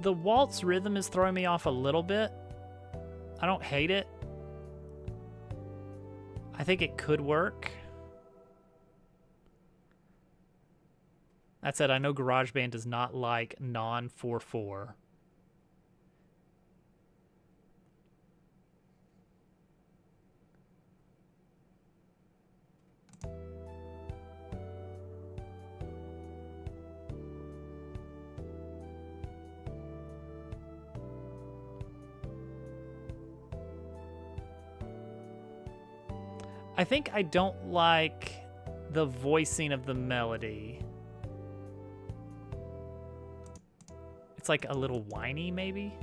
The waltz rhythm is throwing me off a little bit. I don't hate it. I think it could work. That said, I know GarageBand does not like non-4/4. I think I don't like the voicing of the melody. It's like a little whiny, maybe?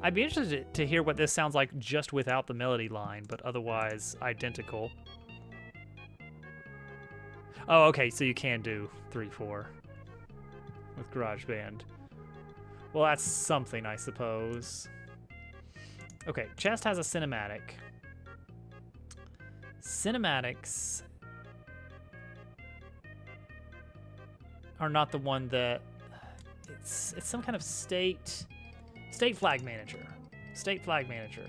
I'd be interested to hear what this sounds like just without the melody line, but otherwise identical. Oh, okay, so you can do 3/4 with GarageBand. Well, that's something, I suppose. Okay, chest has a cinematic. Cinematics are not the one that it's some kind of state flag manager. State flag manager.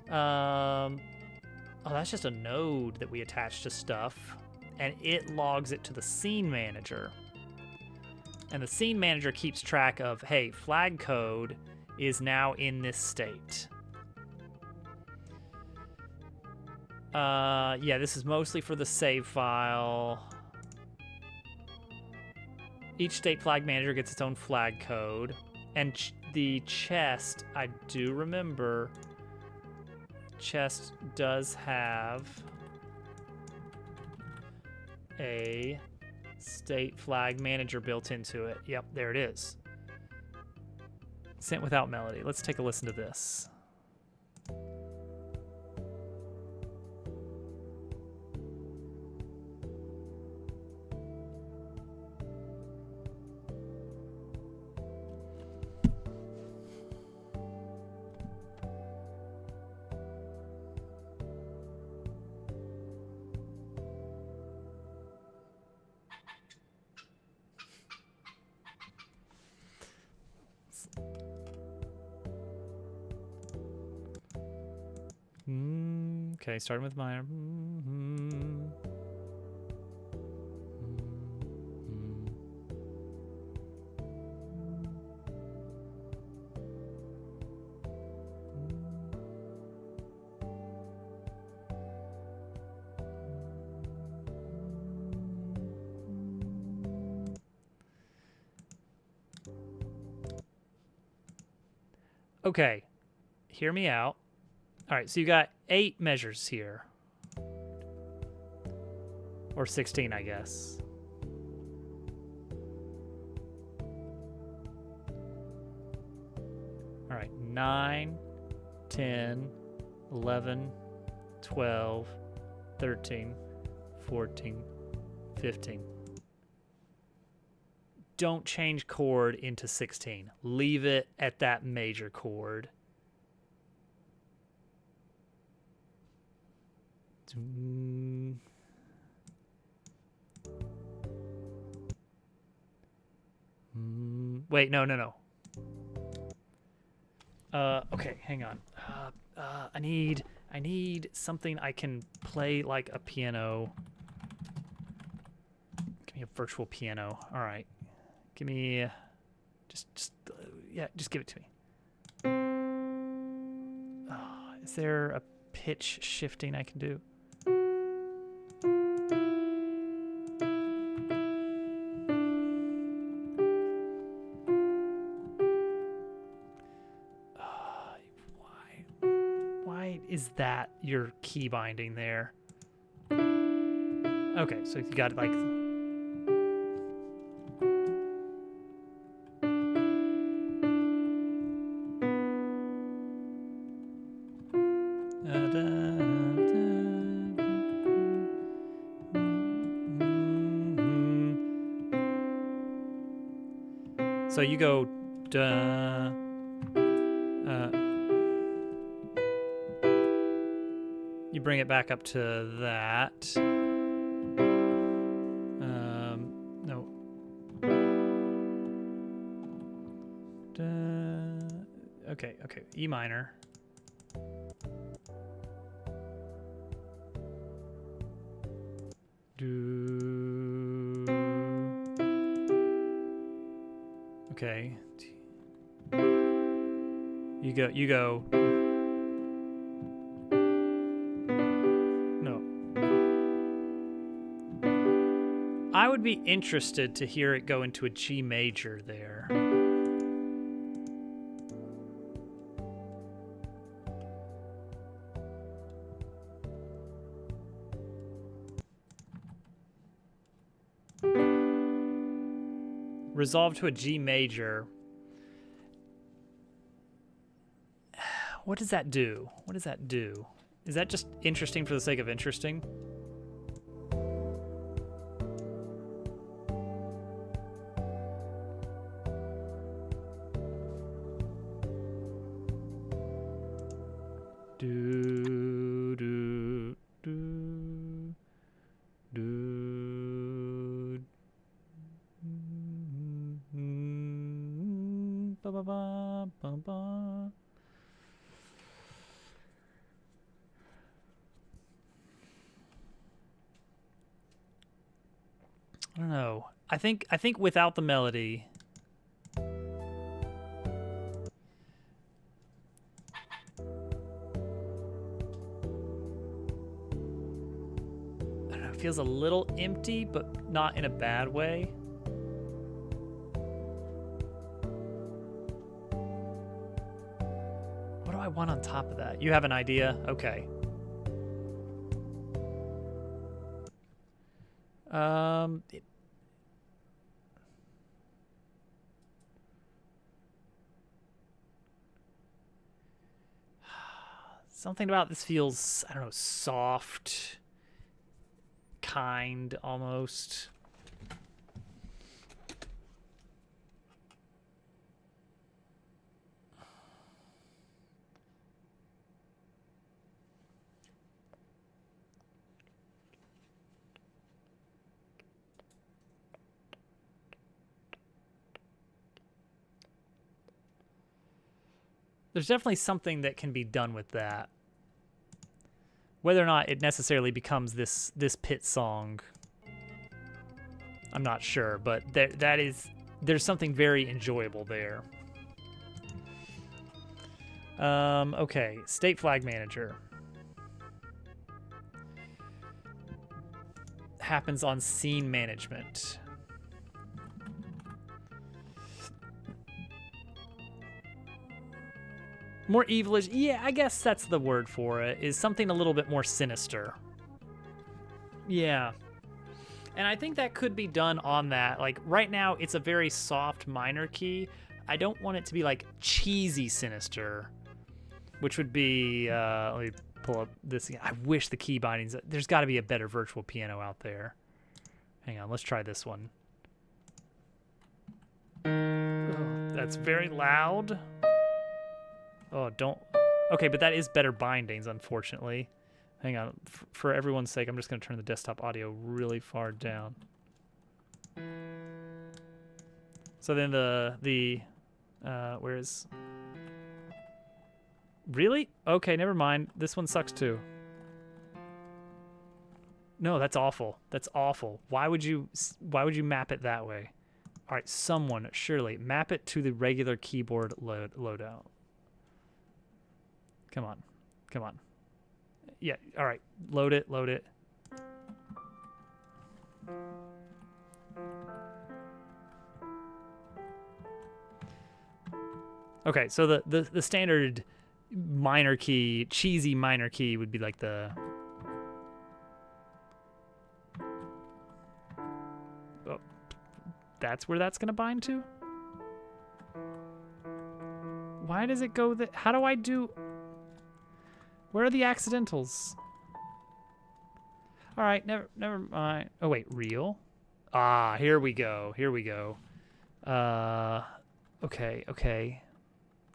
Oh, that's just a node that we attach to stuff, and it logs it to the scene manager. And the scene manager keeps track of, hey, flag code is now in this state. Yeah, this is mostly for the save file. Each state flag manager gets its own flag code. And the chest, I do remember, chest does have a state flag manager built into it. Yep, there it is. Sent without melody. Let's take a listen to this. Okay, starting with my. Okay, hear me out. All right, so you got 8 measures here. Or 16, I guess. All right, 9, 10, 11, 12, 13, 14, 15. Don't change chord into 16. Leave it at that major chord. Wait, no. Okay, hang on. I need something I can play like a piano. Give me a virtual piano. All right. Give me just give it to me. Is there a pitch shifting I can do? Why is that your key binding there? Okay, so you got it like. So you go, duh. You bring it back up to that. No. Duh. Okay. E minor. Okay. You go. No. I would be interested to hear it go into a G major there. Resolve to a G major. What does that do? What does that do? Is that just interesting for the sake of interesting? I don't know. I think without the melody. I don't know, it feels a little empty, but not in a bad way. What do I want on top of that? You have an idea? Okay. Something about this feels, I don't know, soft, kind, almost. There's definitely something that can be done with that. Whether or not it necessarily becomes this pit song, I'm not sure, but there's something very enjoyable there. Okay, State Flag Manager. Happens on scene management. More evilish, yeah, I guess that's the word for it, is something a little bit more sinister. Yeah. And I think that could be done on that. Like, right now, it's a very soft minor key. I don't want it to be, like, cheesy sinister, which would be, let me pull up this again. I wish the key bindings, there's got to be a better virtual piano out there. Hang on, let's try this one. Oh, that's very loud. Oh, don't. Okay, but that is better bindings, unfortunately. Hang on. For everyone's sake, I'm just going to turn the desktop audio really far down. So then where is... Really? Okay, never mind. This one sucks too. No, that's awful. That's awful. Why would you map it that way? All right, someone, surely, map it to the regular keyboard loadout. Come on. Come on. Yeah, all right. Load it, load it. Okay, so the standard minor key, cheesy minor key would be like the... Oh, that's where that's going to bind to? Why does it go that... How do I do... Where are the accidentals? All right, never mind. Oh, wait, real? Ah, here we go. Here we go. Okay, okay.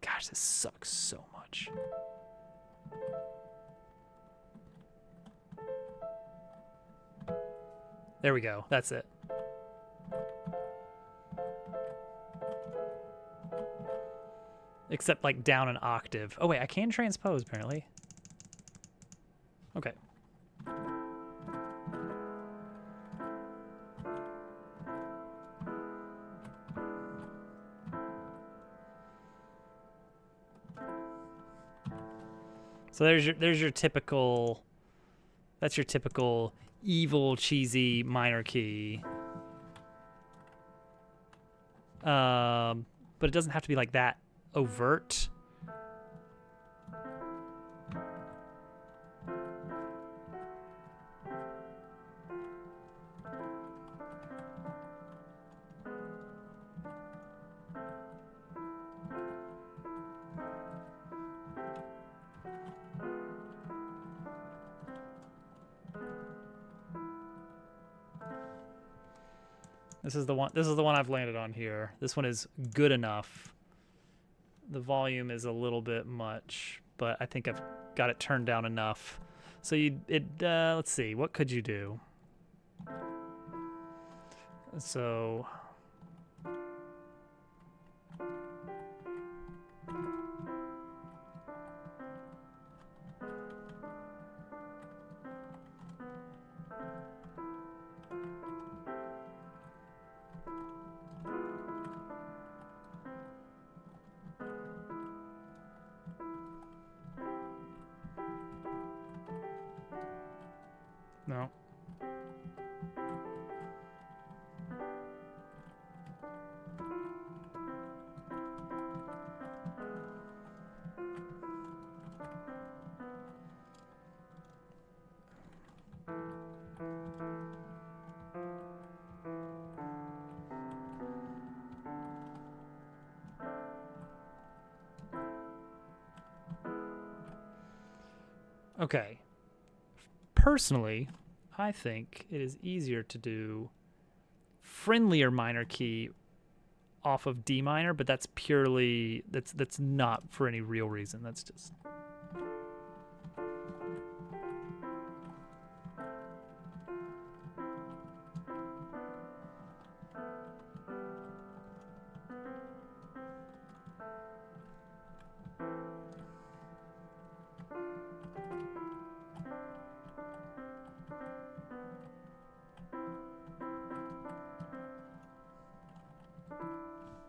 Gosh, this sucks so much. There we go. That's it. Except like down an octave. Oh wait, I can transpose apparently. Okay. So there's your typical, that's your typical evil cheesy minor key. But it doesn't have to be like that overt. This is the one I've landed on here. This one is good enough. The volume is a little bit much, but I think I've got it turned down enough. So let's see, what could you do? So no. Okay. Personally, I think it is easier to do friendlier minor key off of D minor, but that's purely, that's not for any real reason. That's just...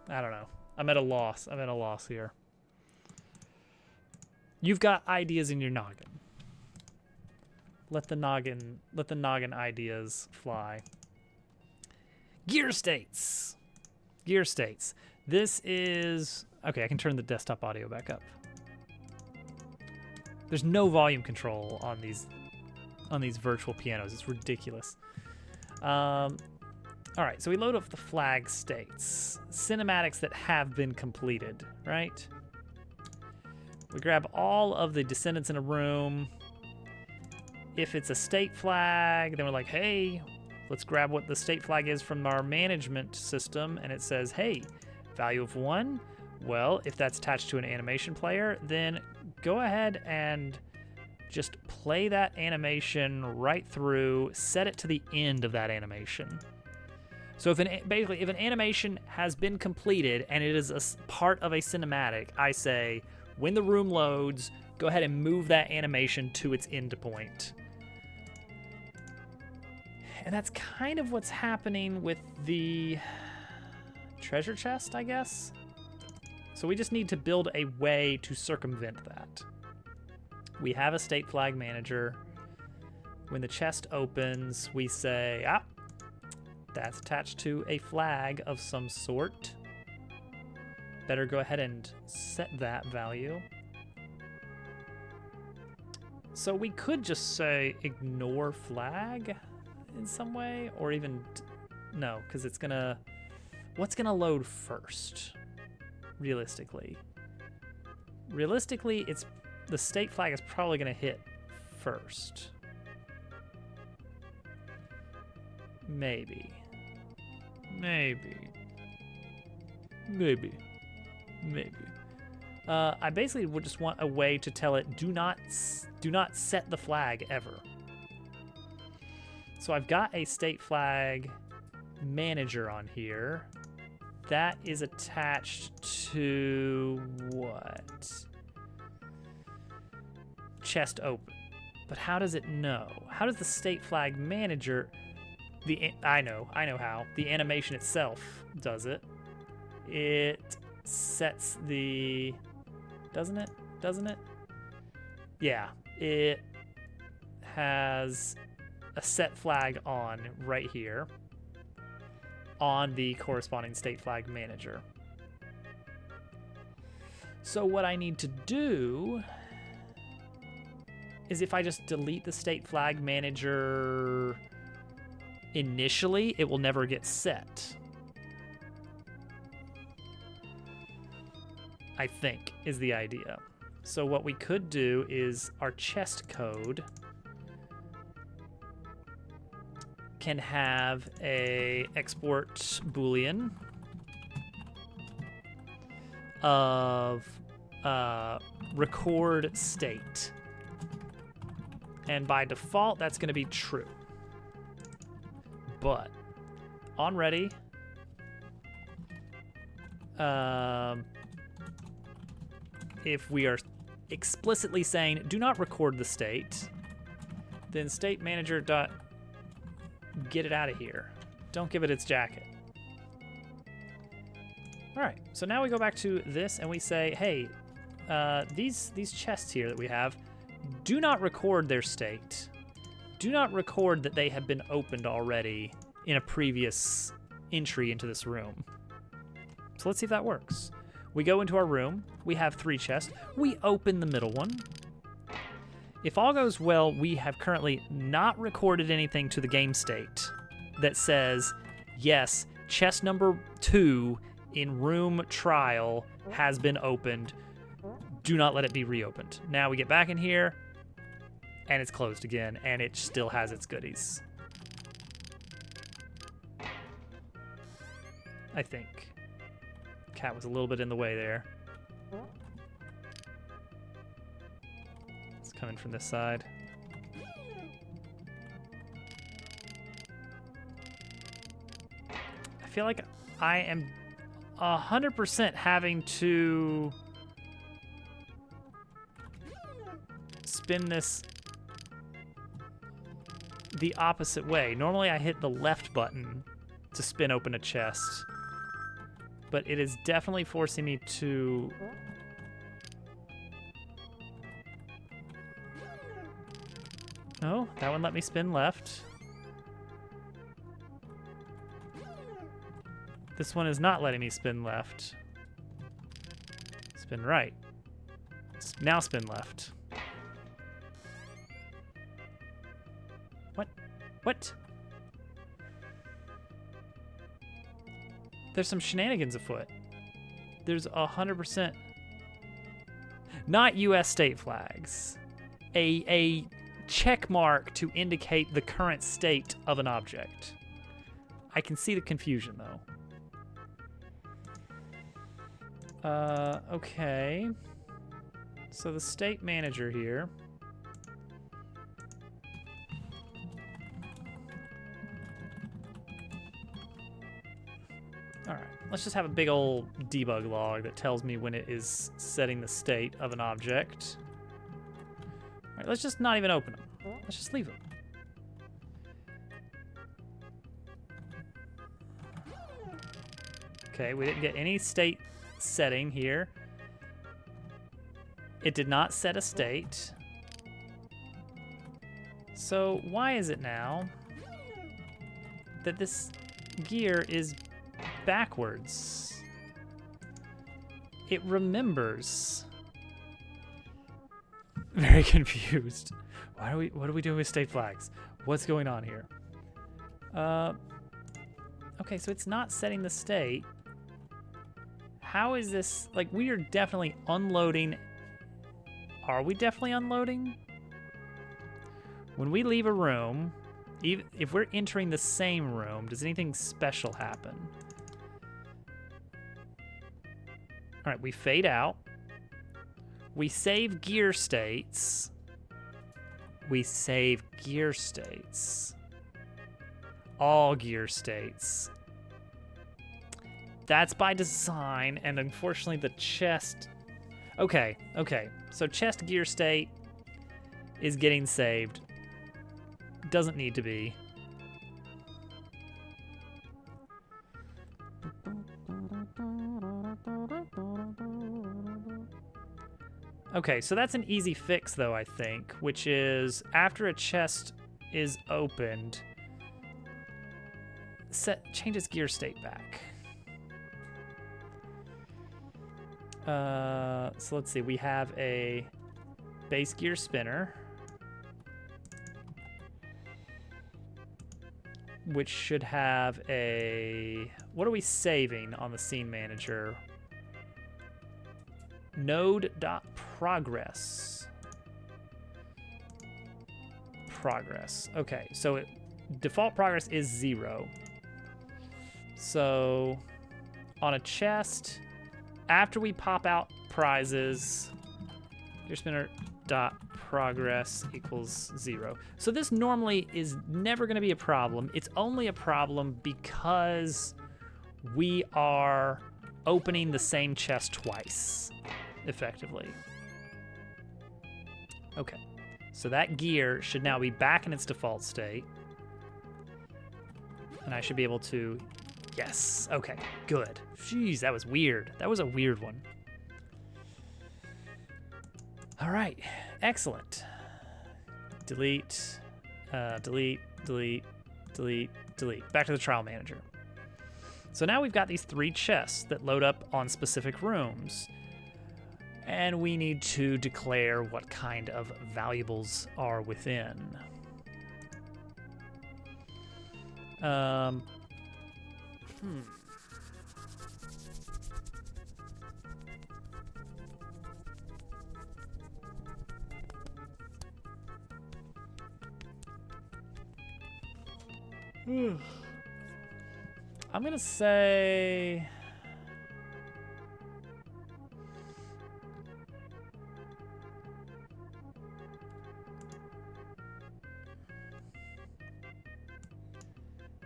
I don't know. I'm at a loss. I'm at a loss here. You've got ideas in your noggin. Let the noggin ideas fly. Gear states. Gear states. This is... Okay, I can turn the desktop audio back up. There's no volume control on these virtual pianos. It's ridiculous. All right, so we load up the flag states. Cinematics that have been completed, right? We grab all of the descendants in a room. If it's a state flag, then we're like, hey, let's grab what the state flag is from our management system. And it says, hey, value of 1. Well, if that's attached to an animation player, then go ahead and just play that animation right through, set it to the end of that animation. So if basically if an animation has been completed and it is a part of a cinematic, I say when the room loads, go ahead and move that animation to its end point. And that's kind of what's happening with the treasure chest, I guess. So we just need to build a way to circumvent that. We have a state flag manager. When the chest opens, we say, that's attached to a flag of some sort. Better go ahead and set that value. So we could just say ignore flag in some way, or even no, because it's gonna, what's gonna load first? Realistically, it's the state flag is probably gonna hit first. Maybe. I basically would just want a way to tell it do not set the flag ever. So I've got a state flag manager on here that is attached to what? Chest open. But how does it know? How does the state flag manager? I know how. The animation itself does it. It sets the, doesn't it? Yeah, it has a set flag on right here on the corresponding state flag manager. So what I need to do is if I just delete the state flag manager initially, it will never get set. I think is the idea. So what we could do is our chest code can have a export boolean of record state, and by default that's going to be true. But on ready, if we are explicitly saying do not record the state, then state manager dot get it out of here. Don't give it its jacket. All right, so now we go back to this and we say, hey, these chests here that we have, do not record their state. Do not record that they have been opened already in a previous entry into this room. So let's see if that works. We go into our room. We have 3 chests. We open the middle one. If all goes well, we have currently not recorded anything to the game state that says, yes, chest number 2 in room trial has been opened. Do not let it be reopened. Now we get back in here, and it's closed again, and it still has its goodies. I think. Cat was a little bit in the way there. It's coming from this side. I feel like I am 100% having to spin this the opposite way. Normally I hit the left button to spin open a chest, but it is definitely forcing me to oh, that one let me spin left. This one is not letting me spin left. Spin right. Now spin left. What? There's some shenanigans afoot. There's 100% not U.S. state flags. A check mark to indicate the current state of an object. I can see the confusion though. Okay. So the state manager here let's just have a big old debug log that tells me when it is setting the state of an object. All right, let's just not even open them. Let's just leave them. Okay, we didn't get any state setting here. It did not set a state. So why is it now that this gear is backwards? It remembers. Very confused. What are we doing with state flags? What's going on here? Okay, so it's not setting the state. How is this, like, we are definitely unloading. Are we definitely unloading? When we leave a room, even if we're entering the same room, does anything special happen? All right, we fade out. We save gear states. We save gear states. All gear states. That's by design, and unfortunately the chest... Okay. So chest gear state is getting saved. Doesn't need to be. Okay, so that's an easy fix though, I think, which is after a chest is opened, changes gear state back. So let's see, we have a base gear spinner, which should have a, what are we saving on the scene manager? Node.progress. Progress. Okay, so default progress is 0. So on a chest, after we pop out prizes, gear spinner dot progress equals 0. So this normally is never going to be a problem. It's only a problem because we are opening the same chest twice, effectively. Okay, so that gear should now be back in its default state. And I should be able to, yes, okay, good. Jeez, that was weird. That was a weird one. All right, excellent. Delete, delete, delete, delete, delete. Back to the trial manager. So now we've got these 3 chests that load up on specific rooms. And we need to declare what kind of valuables are within. I'm gonna say...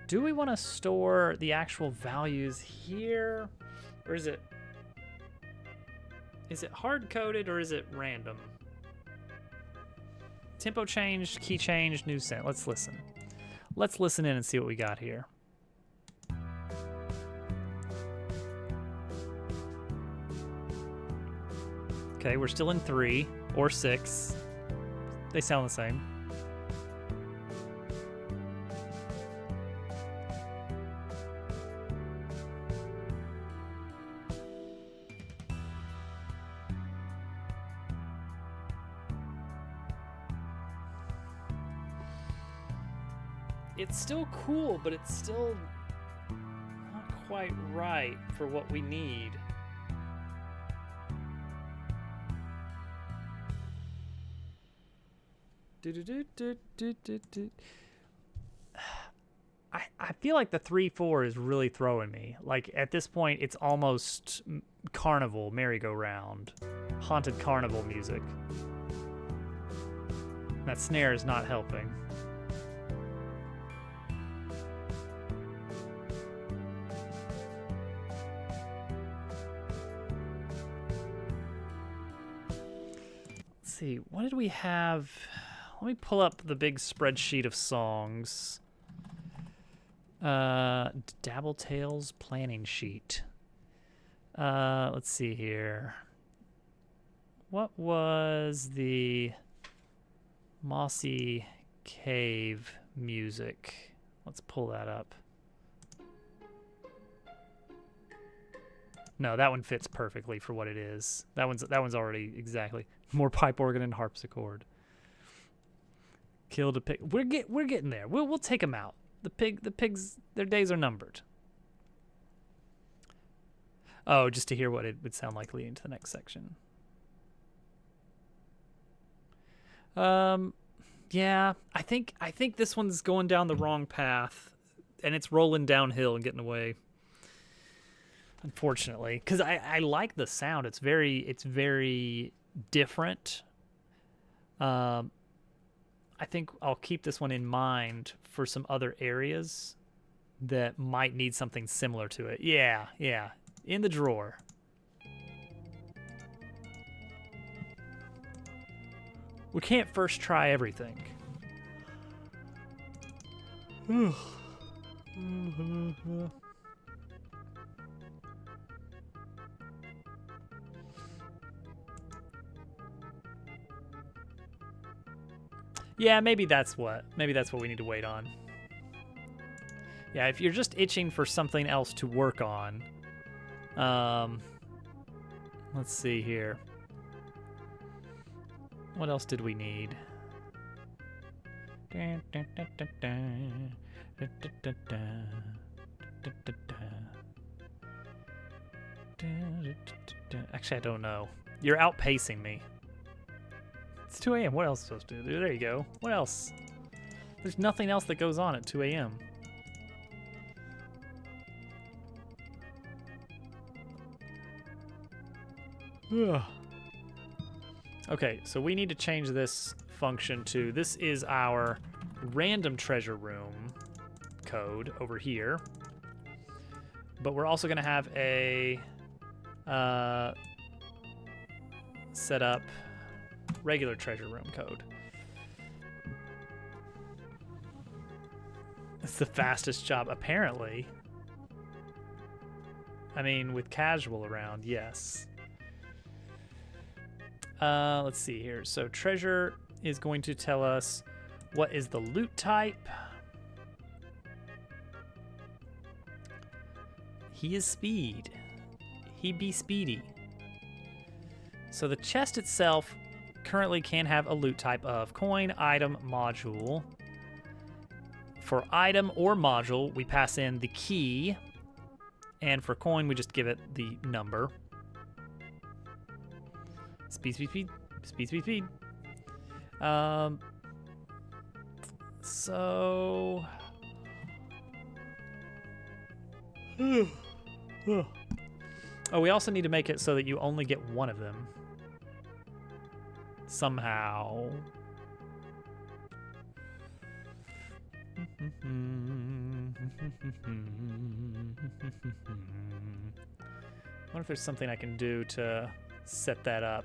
Do we want to store the actual values here? Or is it hard-coded or is it random? Tempo changed, key changed, new set. Let's listen. Let's listen in and see what we got here. Okay, we're still in 3 or 6. They sound the same. It's still cool, but it's still not quite right for what we need. I feel like the 3-4 is really throwing me. Like at this point, it's almost carnival, merry-go-round, haunted carnival music. That snare is not helping. see. What did we have? Let me pull up the big spreadsheet of songs. Dabble Tales planning sheet. Let's see here. What was the Mossy Cave music? Let's pull that up. No, that one fits perfectly for what it is. That one's already exactly more pipe organ and harpsichord. Killed a pig. We're getting there. We'll take them out. The pigs, their days are numbered. Oh, just to hear what it would sound like leading to the next section. Yeah, I think this one's going down the wrong path, and it's rolling downhill and getting away. Unfortunately, because I like the sound. It's very different. I think I'll keep this one in mind for some other areas that might need something similar to it. Yeah, in the drawer. We can't first try everything. Yeah, maybe that's what we need to wait on. Yeah, if you're just itching for something else to work on, let's see here. What else did we need? Actually, I don't know. You're outpacing me. It's 2 a.m. What else am I supposed to do? There you go. What else? There's nothing else that goes on at 2 a.m. Okay, so we need to change this function to, this is our random treasure room code over here. But we're also going to have a set up regular treasure room code. It's the fastest job, apparently. I mean, with casual around, yes. Let's see here. So treasure is going to tell us what is the loot type. He is speed. He be speedy. So the chest itself currently can have a loot type of coin, item, module. For item or module, we pass in the key. And for coin, we just give it the number. Speed, speed, speed. Speed, speed, speed. So... Oh, we also need to make it so that you only get one of them. Somehow. I wonder if there's something I can do to set that up.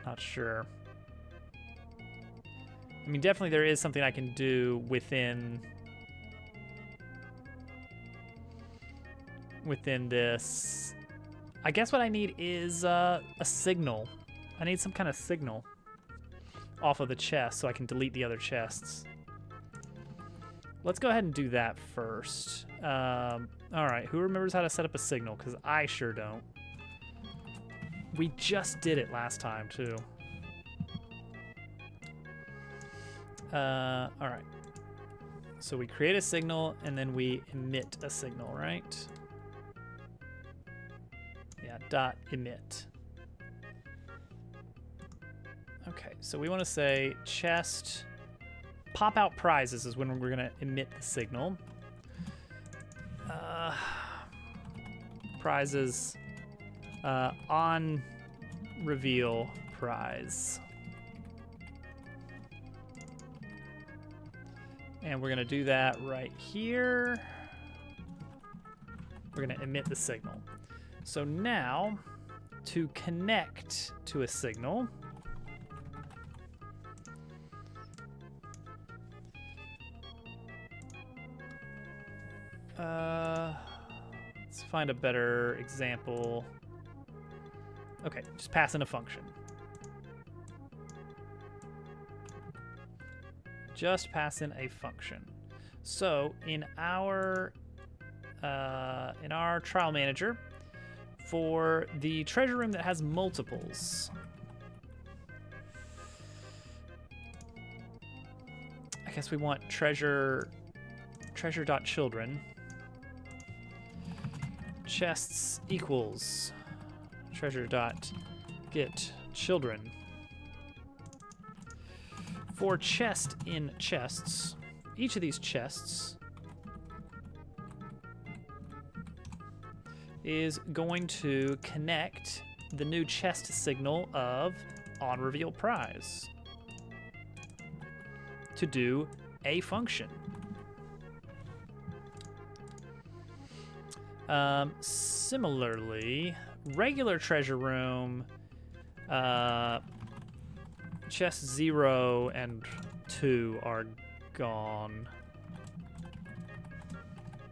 Not sure. I mean, definitely there is something I can do within this. I guess what I need is a signal. I need some kind of signal off of the chest so I can delete the other chests. Let's go ahead and do that first. All right, who remembers how to set up a signal? Because I sure don't. We just did it last time, too. All right. So we create a signal, and then we emit a signal, right? Yeah, dot emit. Okay, so we want to say chest pop out prizes is when we're going to emit the signal. Prizes on reveal prize. And we're going to do that right here. We're going to emit the signal. So now to connect to a signal. Let's find a better example. Okay, just pass in a function. Just pass in a function. So in our trial manager, for the treasure room that has multiples, I guess we want treasure.children. Chests equals treasure.getChildren. For chest in chests, each of these chests is going to connect the new chest signal of on reveal prize to do a function. Similarly, regular treasure room, chest 0 and 2 are gone.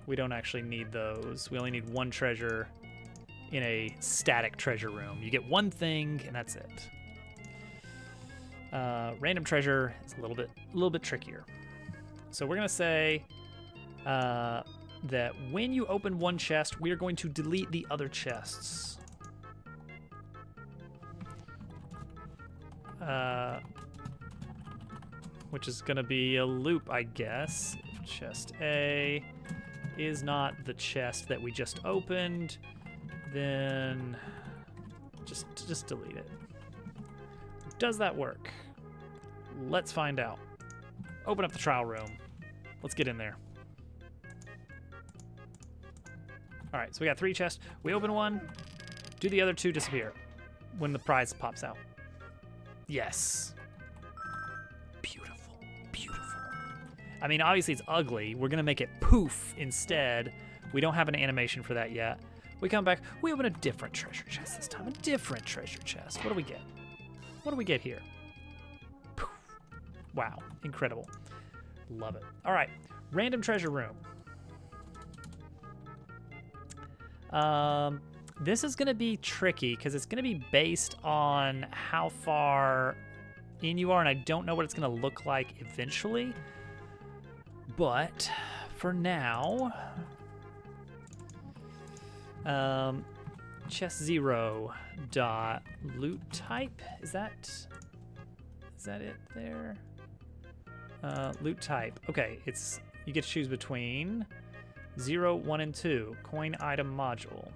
We don't actually need those. We only need one treasure in a static treasure room. You get one thing and that's it. Random treasure is a little bit trickier. So we're gonna say that when you open one chest, we are going to delete the other chests. Which is gonna be a loop, I guess. If chest A is not the chest that we just opened, then just delete it. Does that work? Let's find out. Open up the trial room. Let's get in there. All right, so we got 3 chests. We open one, do the other 2 disappear when the prize pops out. Yes. Beautiful, beautiful. I mean, obviously it's ugly. We're gonna make it poof instead. We don't have an animation for that yet. We come back, we open a different treasure chest this time, a different treasure chest. What do we get? What do we get here? Poof. Wow, incredible. Love it. All right, random treasure room. This is gonna be tricky because it's gonna be based on how far in you are, and I don't know what it's gonna look like eventually. But for now, chest 0 dot loot type, is that it there? Loot type. Okay, you get to choose between 0, 1, and 2. Coin item module.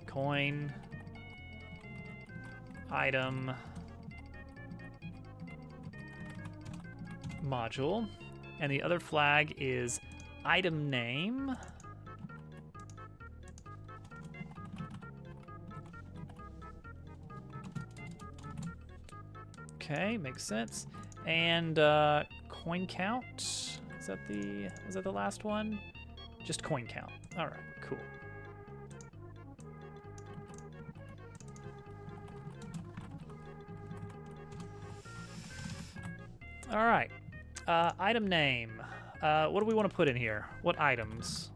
Coin item module. And the other flag is item name. Okay, makes sense. And coin count. Was that the last one? Just coin count. All right, cool. All right. Item name. What do we want to put in here? What items?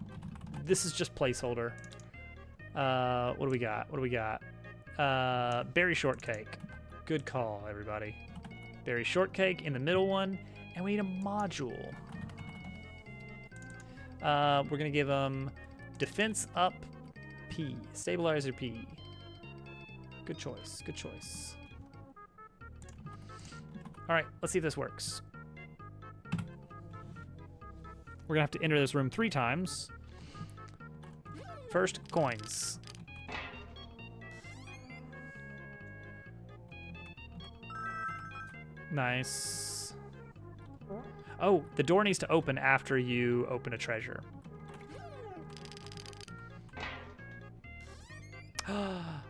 This is just placeholder. What do we got? What do we got? Berry shortcake. Good call, everybody. Berry shortcake in the middle one, and we need a module. We're gonna give them defense up P, stabilizer P. Good choice, good choice. All right, let's see if this works. We're gonna have to enter this room 3 times. First, coins. Nice. Oh, the door needs to open after you open a treasure.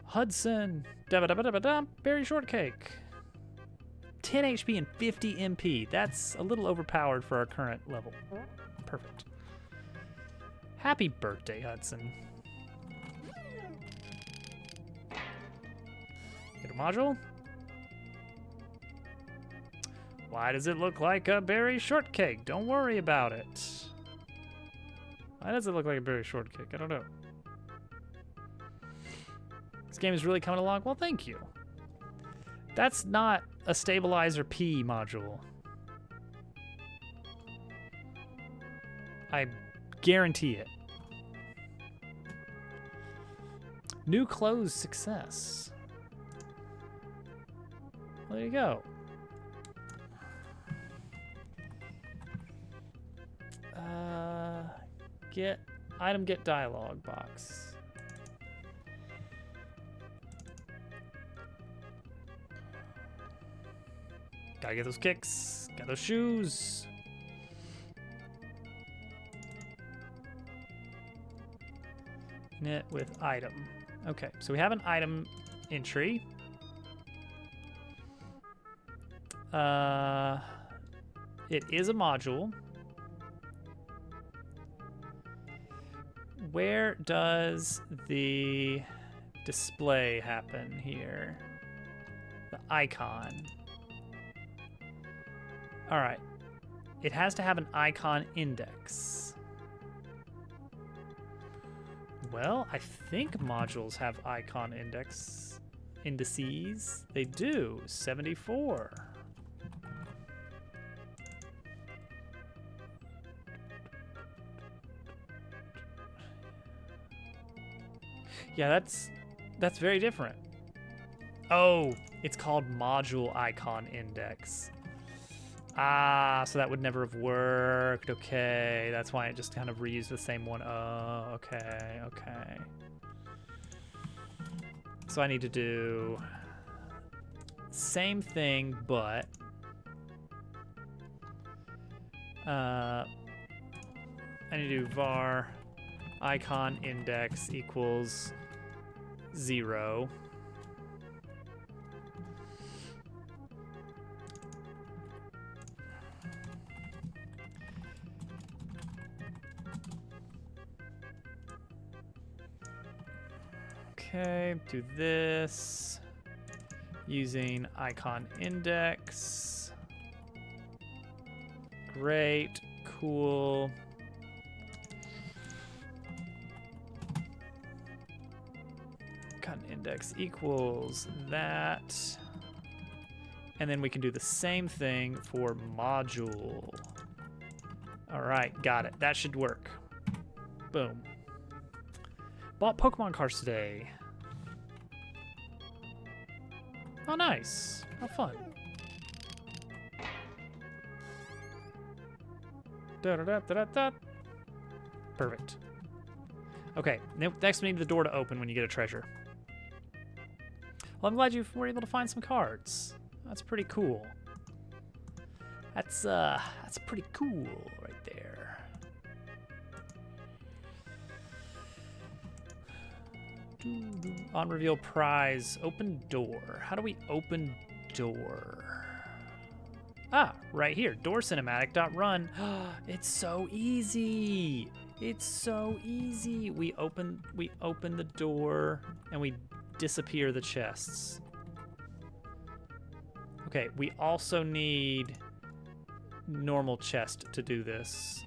Hudson. Da-ba-da-ba-da-ba-da. Berry shortcake. 10 HP and 50 MP. That's a little overpowered for our current level. Perfect. Happy birthday, Hudson. Get a module. Why does it look like a berry shortcake? Don't worry about it. Why does it look like a berry shortcake? I don't know. This game is really coming along. Well, thank you. That's not a stabilizer P module. I guarantee it. New clothes success. Well, there you go. Get item, get dialogue box. Gotta get those kicks. Got those shoes. Knit with item. Okay, so we have an item entry. It is a module. Where does the display happen here? The icon. All right. It has to have an icon index. Well, I think modules have icon indices. They do. 74. Yeah, that's very different. Oh, it's called module icon index. Ah, so that would never have worked. Okay, that's why I just kind of reused the same one. Oh, okay, okay. So I need to do same thing, but I need to do var icon index equals 0. Okay, do this using icon index. Great, cool. Icon index equals that. And then we can do the same thing for module. All right, got it. That should work. Boom. Bought Pokemon cards today. Oh, nice. How fun. Da-da-da-da-da-da. Perfect. Okay, next we need the door to open when you get a treasure. Well, I'm glad you were able to find some cards. That's pretty cool. That's pretty cool right there. On reveal prize, open door. How do we open door? Ah, right here, door cinematic.run. It's so easy. It's so easy. We open the door and we disappear the chests. Okay, we also need normal chest to do this.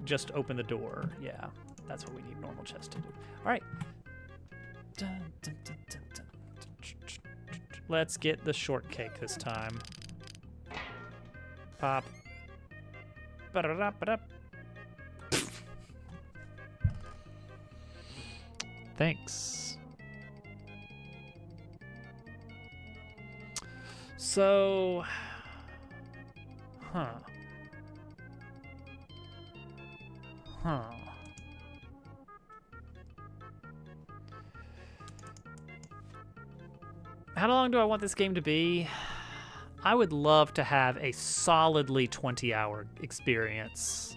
Just open the door. Yeah, that's what we need normal chest to do. All right. Let's get the shortcake this time. Pop. Ba-da-da-ba-da. Thanks. So, huh. How long do I want this game to be? I would love to have a solidly 20-hour experience,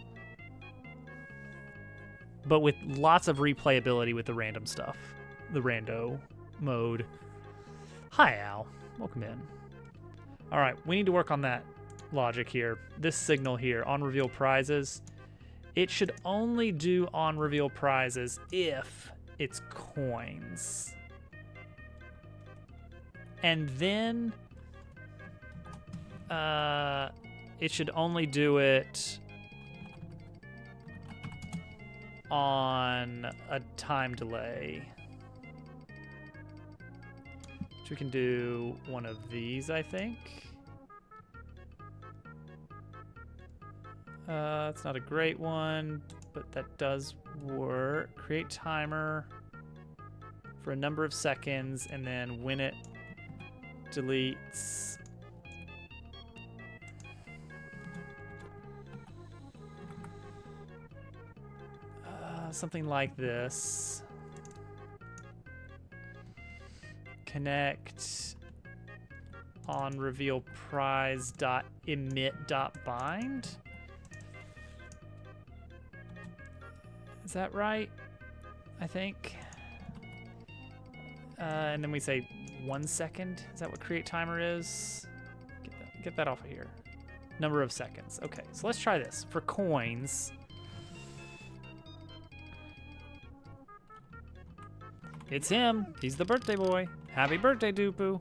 but with lots of replayability with the random stuff, the rando mode. Hi, Al. Welcome in. All right, we need to work on that logic here. This signal here on reveal prizes, it should only do on reveal prizes if it's coins. And then it should only do it on a time delay. So we can do one of these, I think. It's not a great one, but that does work. Create timer for a number of seconds, and then when it deletes, something like this. Connect on reveal prize dot emit dot bind. Is that right? I think. And then we say 1 second. Is that what create timer is? Get that off of here. Number of seconds. Okay, so let's try this for coins. It's him. He's the birthday boy. Happy birthday, Dupu.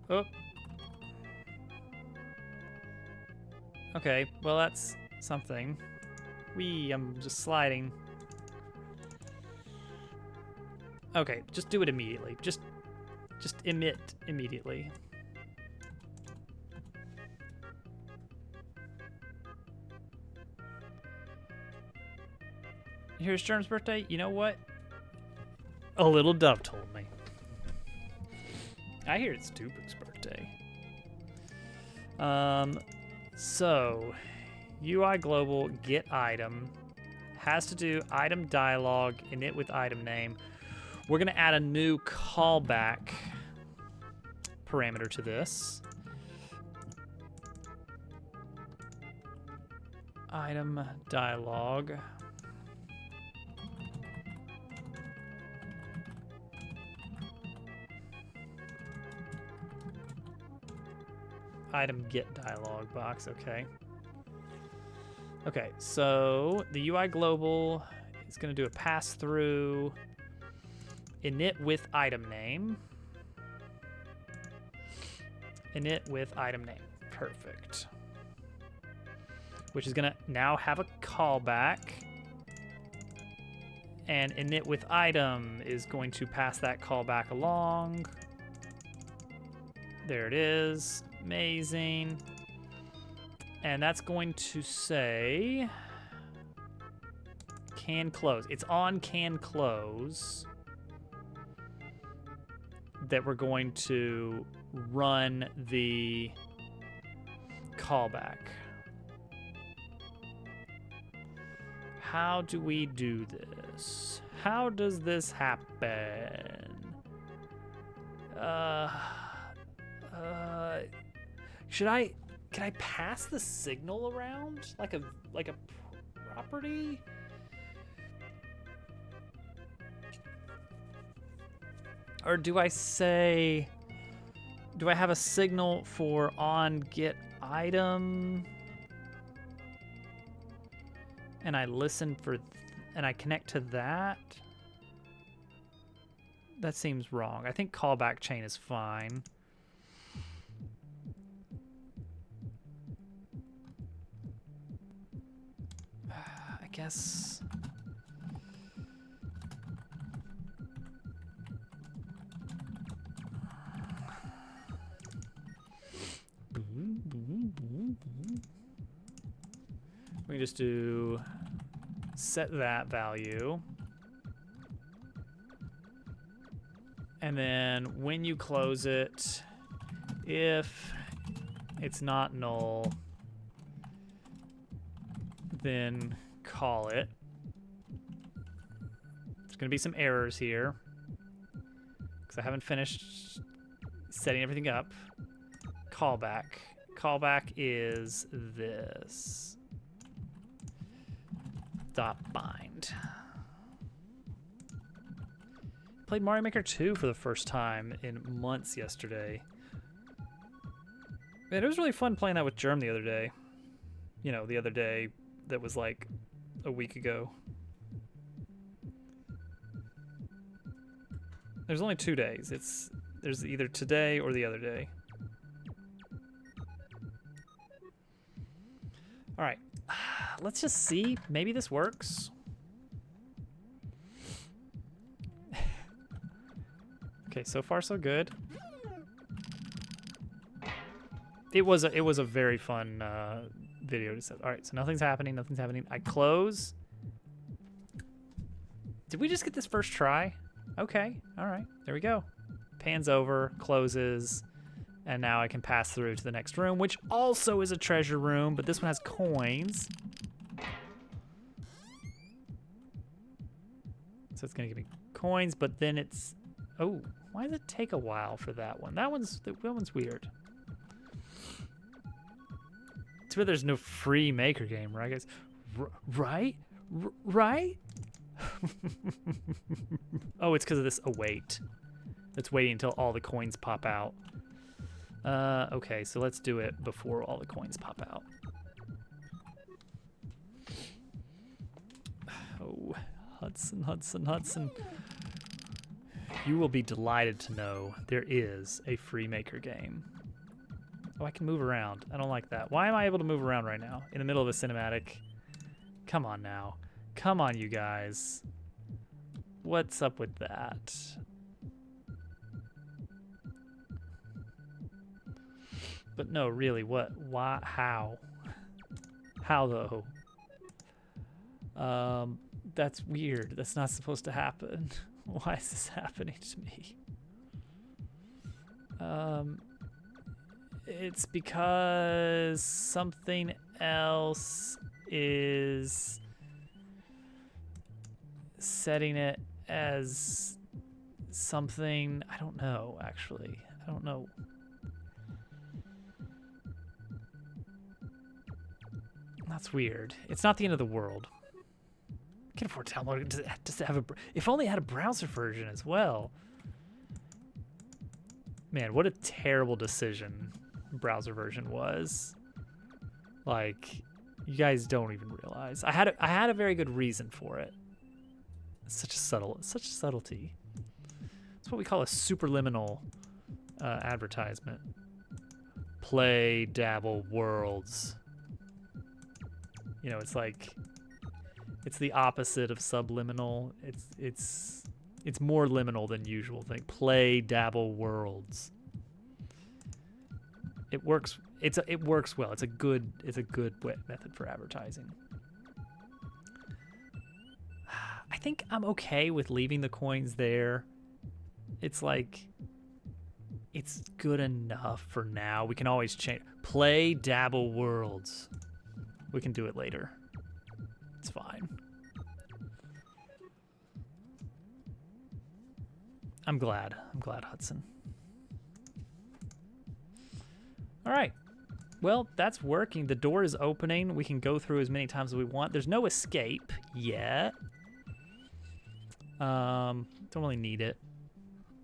Oh. Okay, well that's something. I'm just sliding. Okay, just do it immediately. Just emit immediately. Here's Germ's birthday. You know what? A little dove told me. I hear it's Dupu's birthday. So UI global get item has to do item dialog init with item name. We're gonna add a new callback parameter to this. Item dialog. Item get dialog box, okay. Okay, so the UI global is going to do a pass through init with item name. Init with item name. Perfect. Which is going to now have a callback. And init with item is going to pass that callback along. There it is. Amazing. And that's going to say can close. It's on can close that we're going to run the callback. How do we do this? How does this happen? Can I pass the signal around like a property? Or do I have a signal for on get item? And I listen for, and I connect to that? That seems wrong. I think callback chain is fine. I guess. We can just do set that value. And then when you close it, if it's not null, then call it. There's going to be some errors here because I haven't finished setting everything up. Callback. Callback is this. Dot bind. Played Mario Maker 2 for the first time in months yesterday. Man, it was really fun playing that with Germ the other day. You know, the other day that was like a week ago. There's only 2 days. There's either today or the other day. All right, let's just see. Maybe this works. Okay, so far so good. It was a very fun video to set. All right, so nothing's happening. Nothing's happening. I close. Did we just get this first try? Okay, all right, there we go. Pans over, closes, and now I can pass through to the next room, which also is a treasure room, but this one has coins. So it's gonna give me coins, but then it's, oh, why does it take a while for that one? That one's weird. It's weird there's no free Maker game, right, guys? Right? Oh, it's because of this await. It's waiting until all the coins pop out. Okay, so let's do it before all the coins pop out. Oh, Hudson. You will be delighted to know there is a free Maker game. Oh, I can move around. I don't like that. Why am I able to move around right now? In the middle of a cinematic? Come on now. Come on, you guys. What's up with that? But no, really, what? Why? How? How though? That's weird. That's not supposed to happen. Why is this happening to me? It's because something else is setting it as something. I don't know, actually. I don't know. That's weird. It's not the end of the world. I can afford to download it just to have a. If only it had a browser version as well. Man, what a terrible decision browser version was. Like, you guys don't even realize. I had a very good reason for it. It's such a subtlety. It's what we call a superliminal advertisement. Play Dabble Worlds. You know, it's like, it's the opposite of subliminal. It's more liminal than usual thing. Play Dabble Worlds. It works. It works well. It's a good method for advertising. I think I'm okay with leaving the coins there. It's like, it's good enough for now. We can always change. Play Dabble Worlds. We can do it later. It's fine. I'm glad, Hudson. All right. Well, that's working. The door is opening. We can go through as many times as we want. There's no escape yet. Don't really need it.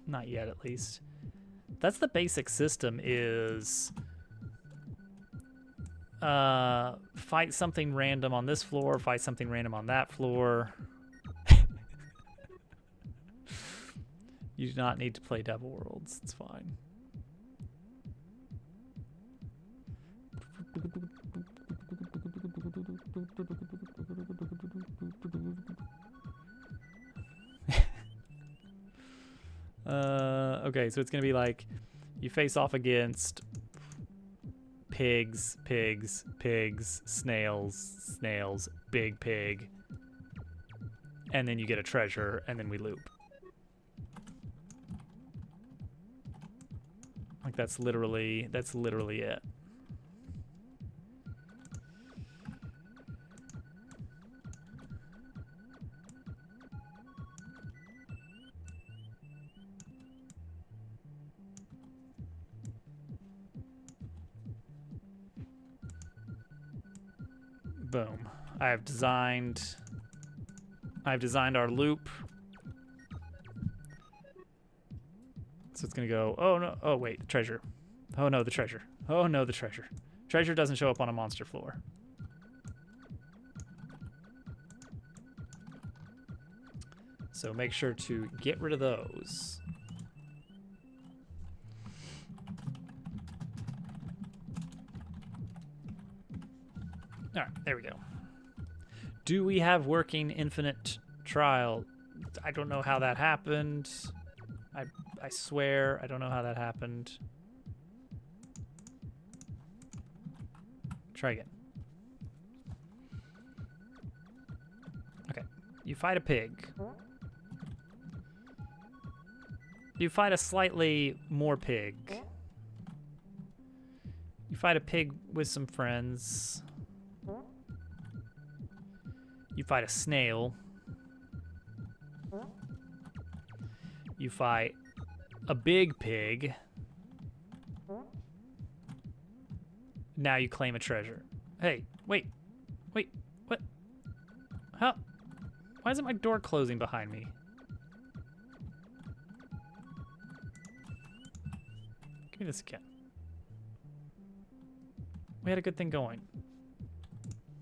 Not yet, at least. That's the basic system, is fight something random on this floor, fight something random on that floor. You do not need to play Dabble Worlds. It's fine. Okay, so it's gonna be like you face off against pigs, snails, big pig, and then you get a treasure, and then we loop. Like that's literally it. Boom. I've designed our loop. So it's gonna go, oh no, oh wait, the treasure. Oh no, the treasure. Oh no, the treasure. Treasure doesn't show up on a monster floor. So make sure to get rid of those. All right, there we go. Do we have working infinite trial? I don't know how that happened. I swear I don't know how that happened. Try again. Okay. You fight a pig. You fight a slightly more pig. You fight a pig with some friends. You fight a snail. You fight a big pig. Now you claim a treasure. Hey, wait. Wait, what? How? Why isn't my door closing behind me? Give me this again. We had a good thing going.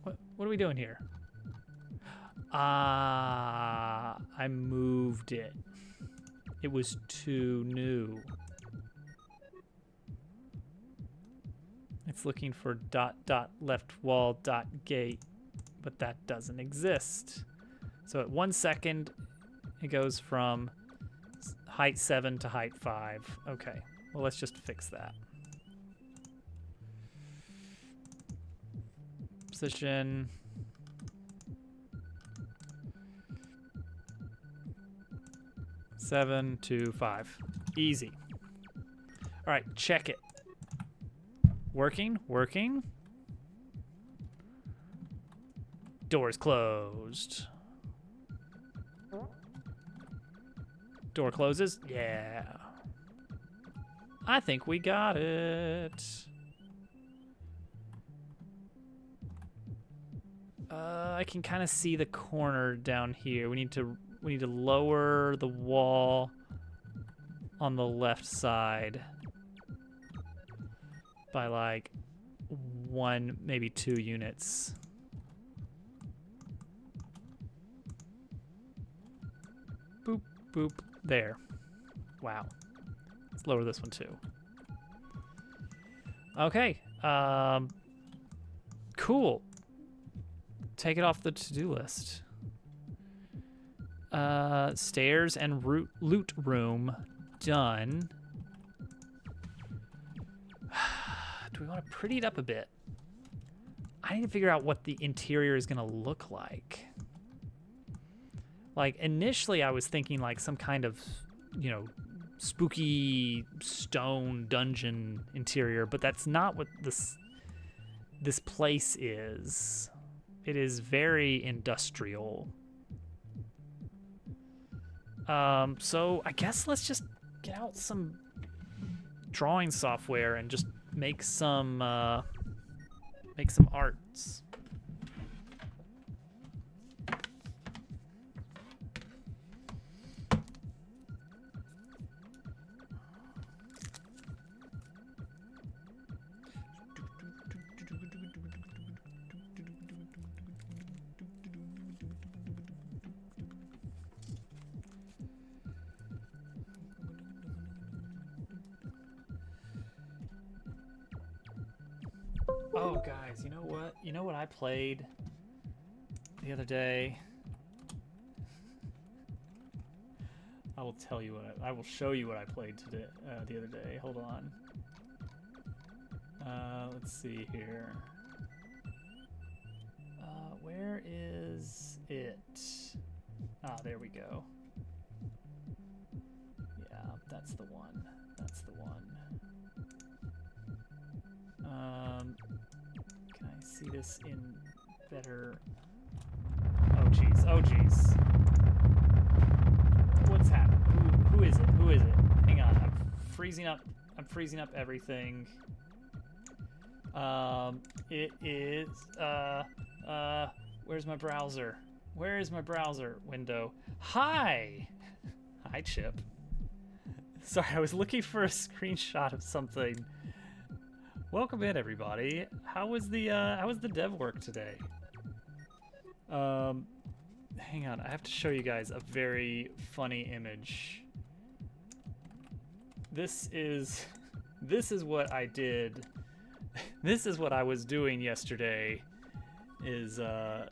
What are we doing here? Ah, I moved it. It was too new. It's looking for ... left wall ... gate, but that doesn't exist. So at 1 second, it goes from height 7 to height 5. Okay, well, let's just fix that. Position. Seven to 5. Easy. All right, check it. Working, working. Door's closed. Door closes. Yeah. I think we got it. I can kind of see the corner down here. We need to lower the wall on the left side by like 1, maybe 2 units. Boop, boop, there. Wow. Let's lower this one too. Okay, cool. Take it off the to-do list. Stairs and loot room done. Do we want to pretty it up a bit? I need to figure out what the interior is gonna look like. Like initially I was thinking like some kind of, you know, spooky stone dungeon interior, but that's not what this place is. It is very industrial. So I guess let's just get out some drawing software and just make some arts. Oh, guys, you know what? You know what I played the other day? I will tell you what I will show you what I played today, the other day. Hold on. Let's see here. Where is it? Ah, there we go. Yeah, that's the one. That's the one. Can I see this in better? Oh jeez, oh jeez. What's happening? Who is it? Who is it? Hang on, I'm freezing up everything. It is, where's my browser? Where is my browser window? Hi! Hi, Chip. Sorry, I was looking for a screenshot of something. Welcome in, everybody. How was the dev work today? Hang on, I have to show you guys a very funny image. This is what I did. This is what I was doing yesterday. I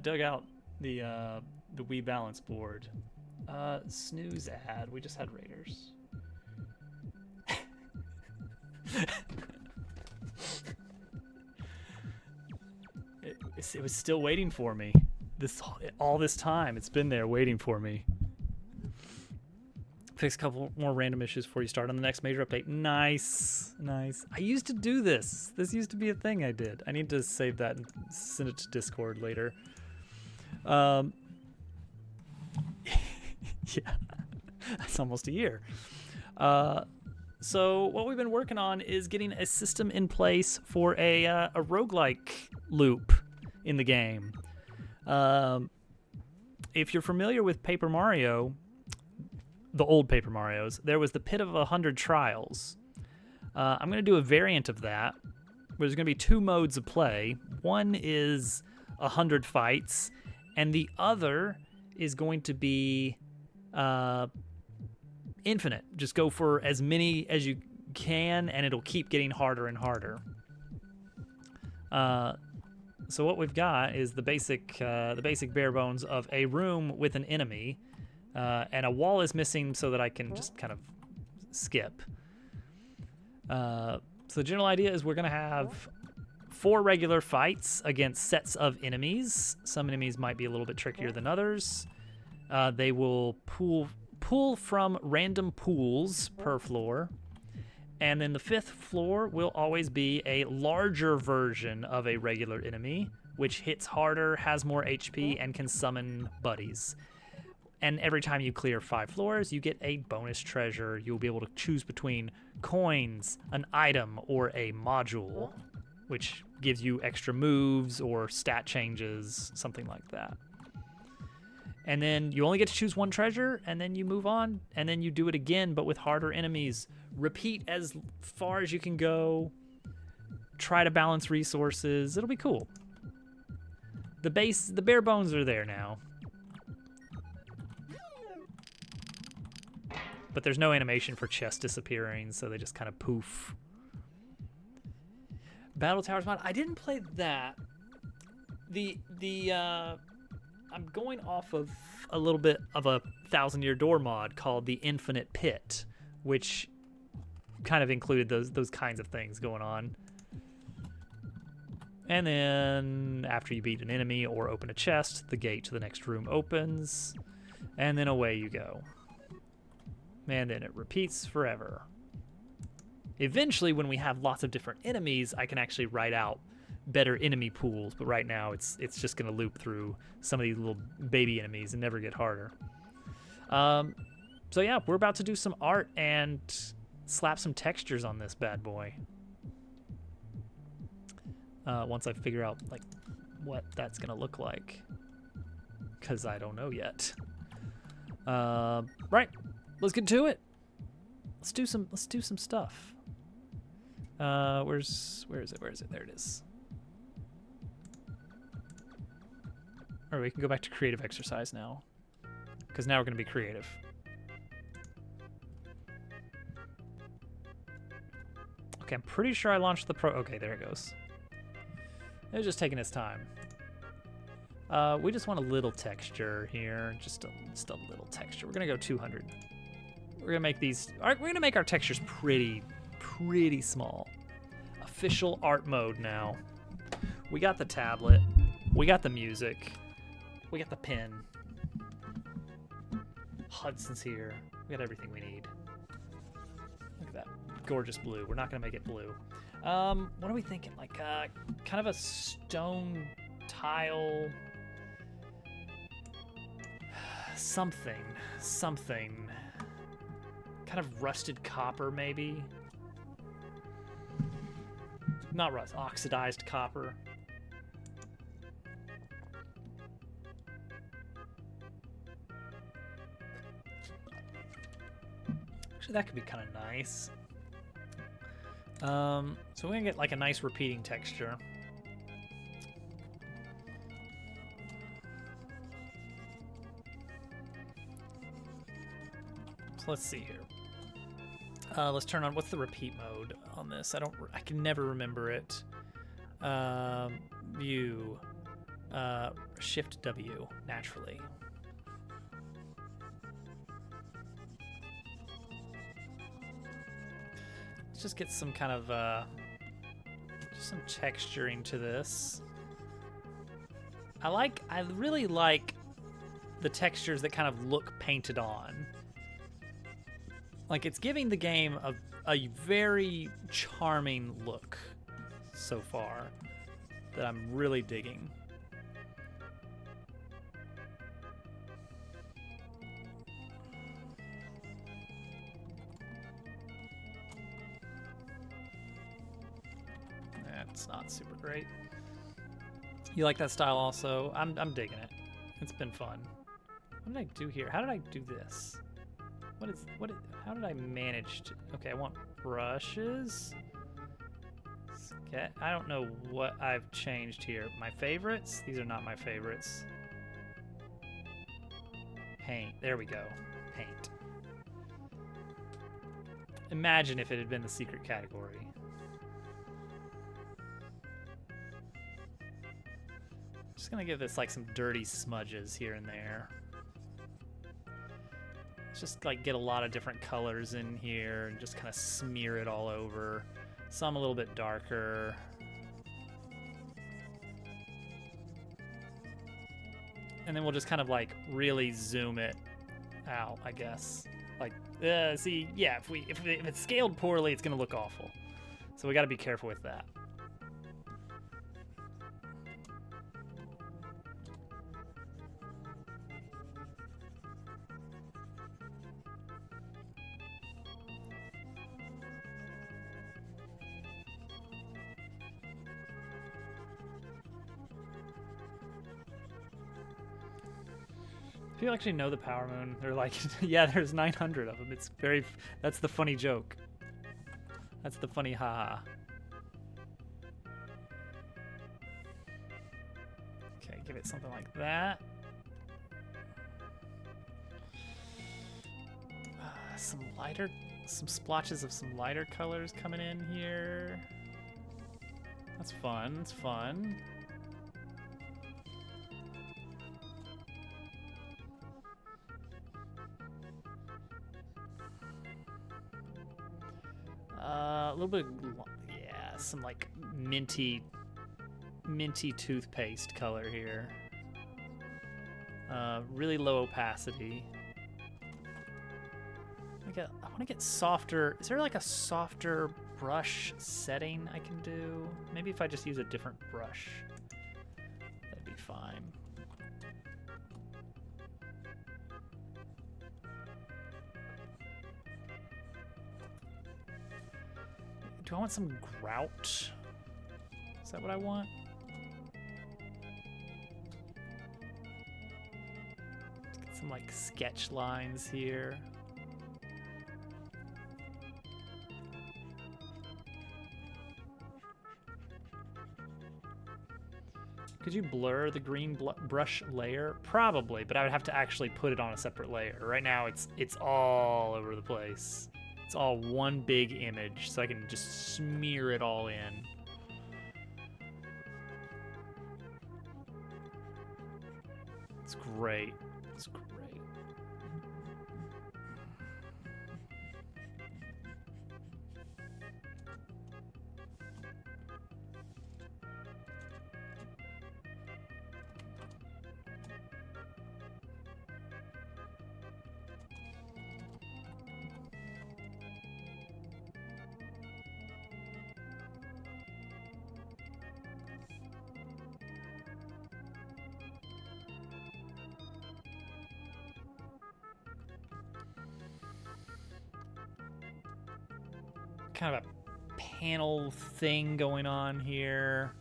dug out the Wii balance board. Snooze ad. We just had Raiders. It was still waiting for me. All this time, it's been there waiting for me. Fix a couple more random issues before you start on the next major update. Nice, nice. I used to do this. This used to be a thing I did. I need to save that and send it to Discord later. Yeah, that's almost a year. So what we've been working on is getting a system in place for a roguelike loop in the game. If you're familiar with Paper Mario, the old Paper Marios, there was the Pit of 100 Trials. I'm going to do a variant of that, where there's going to be 2 modes of play. One is 100 fights, and the other is going to be infinite. Just go for as many as you can, and it'll keep getting harder and harder. So what we've got is the basic bare bones of a room with an enemy, and a wall is missing so that I can just kind of skip. So the general idea is we're going to have 4 regular fights against sets of enemies. Some enemies might be a little bit trickier than others. They will pull from random pools per floor. And then the 5th floor will always be a larger version of a regular enemy, which hits harder, has more HP, and can summon buddies. And every time you clear 5 floors, you get a bonus treasure. You'll be able to choose between coins, an item, or a module, which gives you extra moves or stat changes, something like that. And then you only get to choose 1 treasure, and then you move on, and then you do it again, but with harder enemies. Repeat as far as you can go. Try to balance resources. It'll be cool. The bare bones are there now. But there's no animation for chests disappearing, so they just kind of poof. Battle Towers mod. I didn't play that. I'm going off of a little bit of a Thousand Year Door mod called the Infinite Pit, which kind of included those kinds of things going on. And then after you beat an enemy or open a chest, the gate to the next room opens, and then away you go. And then it repeats forever. Eventually, when we have lots of different enemies, I can actually write out better enemy pools, but right now it's just going to loop through some of these little baby enemies and never get harder. So yeah, we're about to do some art and slap some textures on this bad boy. Once I figure out like what that's going to look like, because I don't know yet. Right, let's get to it. Let's do some stuff. Where is it? There it is. All right, we can go back to creative exercise now, because now we're going to be creative. Okay, I'm pretty sure I launched the pro. Okay, there it goes. It was just taking its time. We just want a little texture here, just a little texture. We're going to go 200. We're going to make these. All right, we're going to make our textures pretty small. Official art mode now. We got the tablet. We got the music. We got the pen. Hudson's here. We got everything we need. Look at that gorgeous blue. We're not gonna make it blue. What are we thinking? Like kind of a stone tile. Something. Kind of rusted copper, maybe. Not rust, oxidized copper. Actually, that could be kind of nice. So we're gonna get like a nice repeating texture. So let's see here. Let's turn on, what's the repeat mode on this? I can never remember it. View, Shift W, naturally. Let's just get some kind of, just some texturing to this. I really like the textures that kind of look painted on. Like, it's giving the game a very charming look so far that I'm really digging. That's not super great. You like that style also? I'm digging it. It's been fun. What did I do here? How did I do this? How did I manage to, okay, I want brushes. I don't know what I've changed here. My favorites? These are not my favorites. Paint, there we go. Paint. Imagine if it had been the secret category. Just gonna give this like some dirty smudges here and there. Just like get a lot of different colors in here and just kind of smear it all over. Some a little bit darker. And then we'll just kind of like really zoom it out, I guess. Like, see, yeah, if it's scaled poorly, it's gonna look awful. So we got to be careful with that. People actually know the Power Moon. They're like, yeah, there's 900 of them. It's very, that's the funny joke. That's the funny haha. Okay, give it something like that. Some splotches of some lighter colors coming in here. That's fun, it's fun. A little bit, yeah, some like minty toothpaste color here. Really low opacity. I want to get softer. Is there like a softer brush setting I can do? Maybe if I just use a different brush, that'd be fine. Do I want some grout? Is that what I want? Let's get some like sketch lines here. Could you blur the green brush layer? Probably, but I would have to actually put it on a separate layer. Right now it's all over the place. It's all one big image, so I can just smear it all in. It's great. It's great. Kind of a panel thing going on here.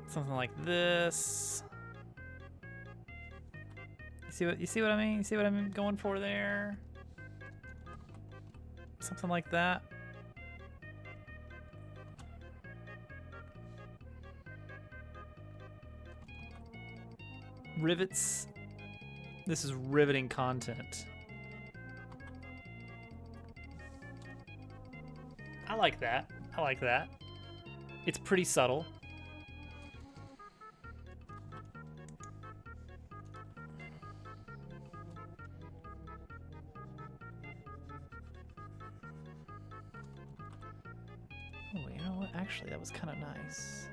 Something like this. You see what I mean? You see what I'm going for there? Something like that. Rivets. This is riveting content. I like that. I like that. It's pretty subtle. Oh, you know what? Actually, that was kind of nice.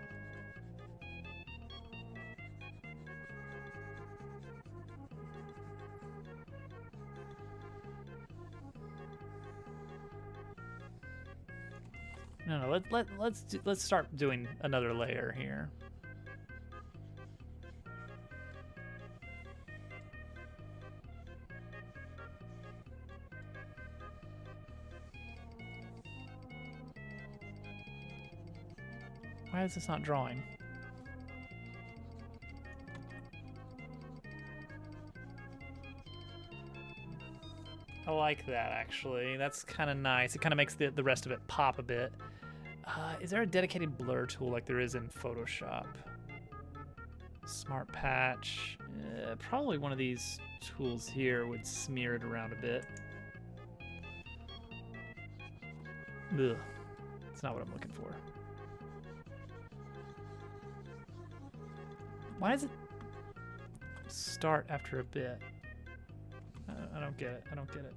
No, let's start doing another layer here. Why is this not drawing? I like that, actually. That's kind of nice. It kind of makes the rest of it pop a bit. Is there a dedicated blur tool like there is in Photoshop? Smart patch. Probably one of these tools here would smear it around a bit. Ugh. That's not what I'm looking for. Why does it start after a bit? I don't get it. I don't get it.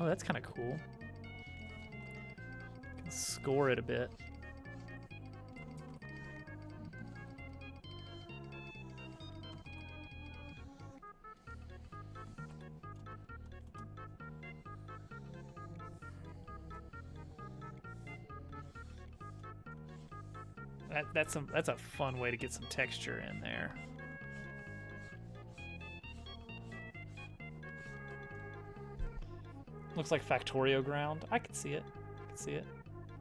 Oh, that's kind of cool. Can score it a bit. That's a fun way to get some texture in there. Looks like Factorio ground. I can see it. I can see it.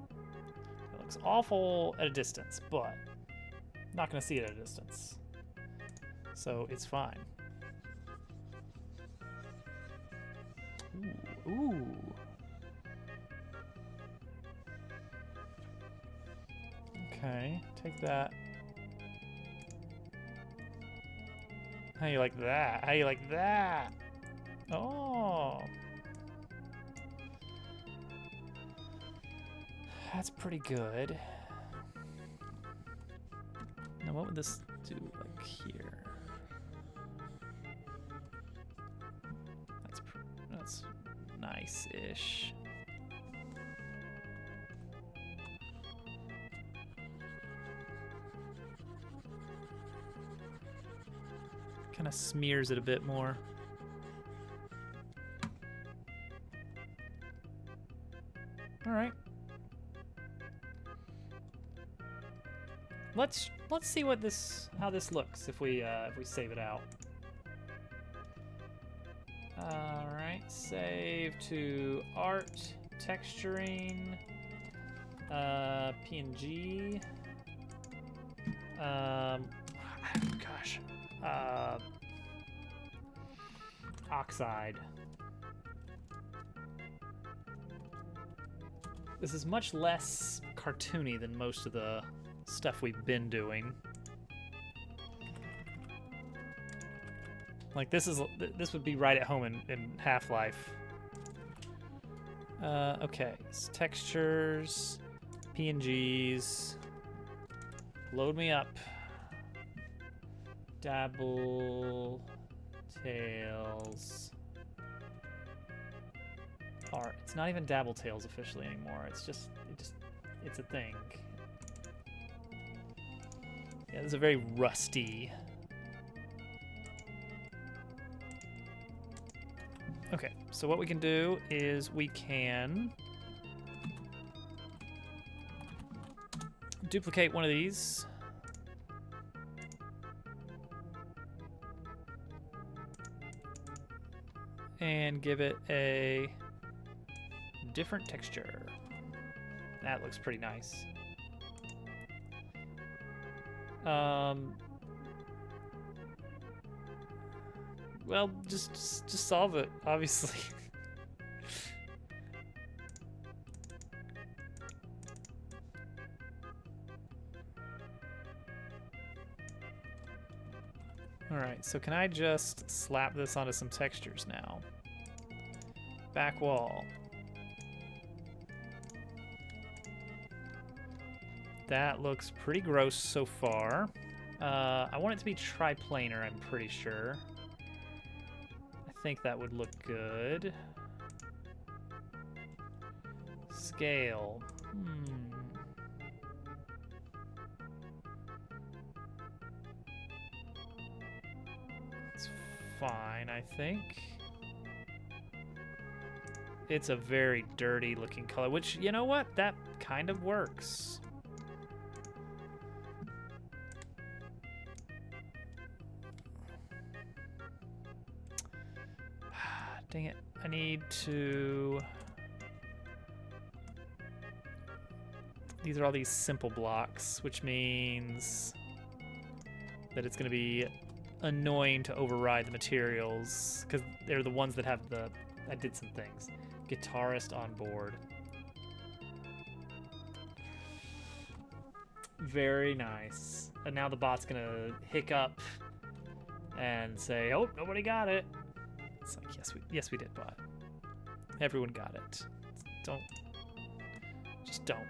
It looks awful at a distance, but not gonna see it at a distance. So it's fine. Ooh, ooh. Okay, take that. How you like that? How you like that? Oh. That's pretty good. Now what would this do like here? That's nice-ish. Kind of smears it a bit more. All right. Let's see how this looks if we save it out. All right, save to art, texturing, PNG. Gosh, oxide. This is much less cartoony than most of the stuff we've been doing. Like this would be right at home in Half-Life. Okay, it's textures, PNGs. Load me up. Dabble Tails art. It's not even Dabble Tails officially anymore. It's a thing. Yeah, this is a very rusty. Okay, so what we can do is we can duplicate one of these. and give it a different texture. That looks pretty nice. Well, just solve it, obviously. All right, so can I just slap this onto some textures now? Back wall. That looks pretty gross so far. I want it to be triplanar, I'm pretty sure. I think that would look good. Scale. It's fine, I think. It's a very dirty looking color, which, you know what? That kind of works. Dang it. I need to... These are all these simple blocks, which means that it's going to be annoying to override the materials, because they're the ones that have the... I did some things. Guitarist on board. Very nice. And now the bot's going to hiccup and say, oh, nobody got it. It's like, yes, we did, bot. Everyone got it. Just don't.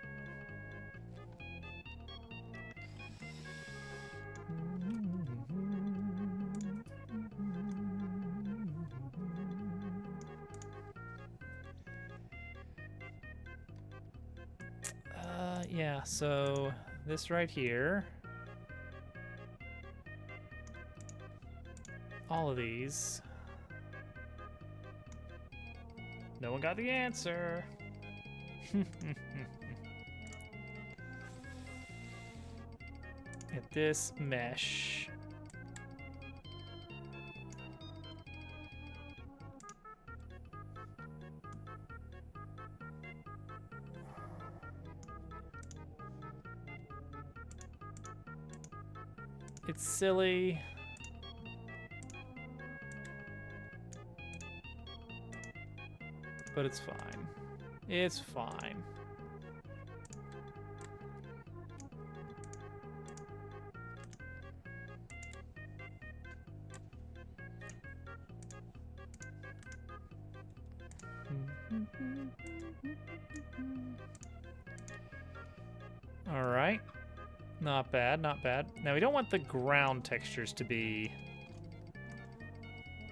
Yeah, so this right here. All of these. No one got the answer. Get this mesh. It's silly. But it's fine. It's fine. All right. Not bad, not bad. Now, we don't want the ground textures to be...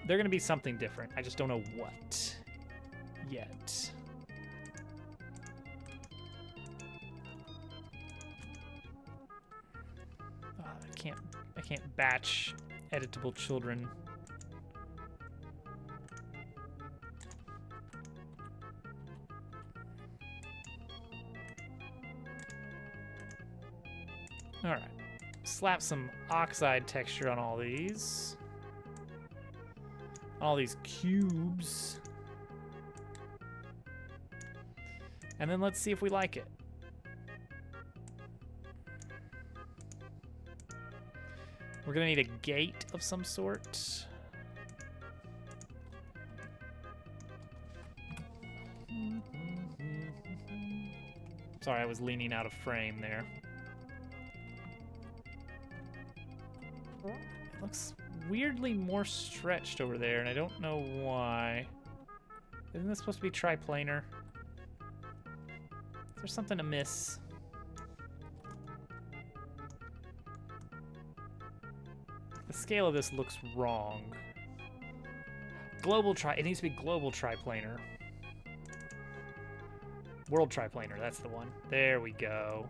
They're going to be something different. I just don't know what yet. I can't batch editable children. All right, slap some oxide texture on all these cubes. And then let's see if we like it. We're gonna need a gate of some sort. Sorry, I was leaning out of frame there. It looks weirdly more stretched over there, and I don't know why. Isn't this supposed to be triplanar? Is there something amiss? The scale of this looks wrong. It needs to be global triplanar. World triplanar, that's the one. There we go.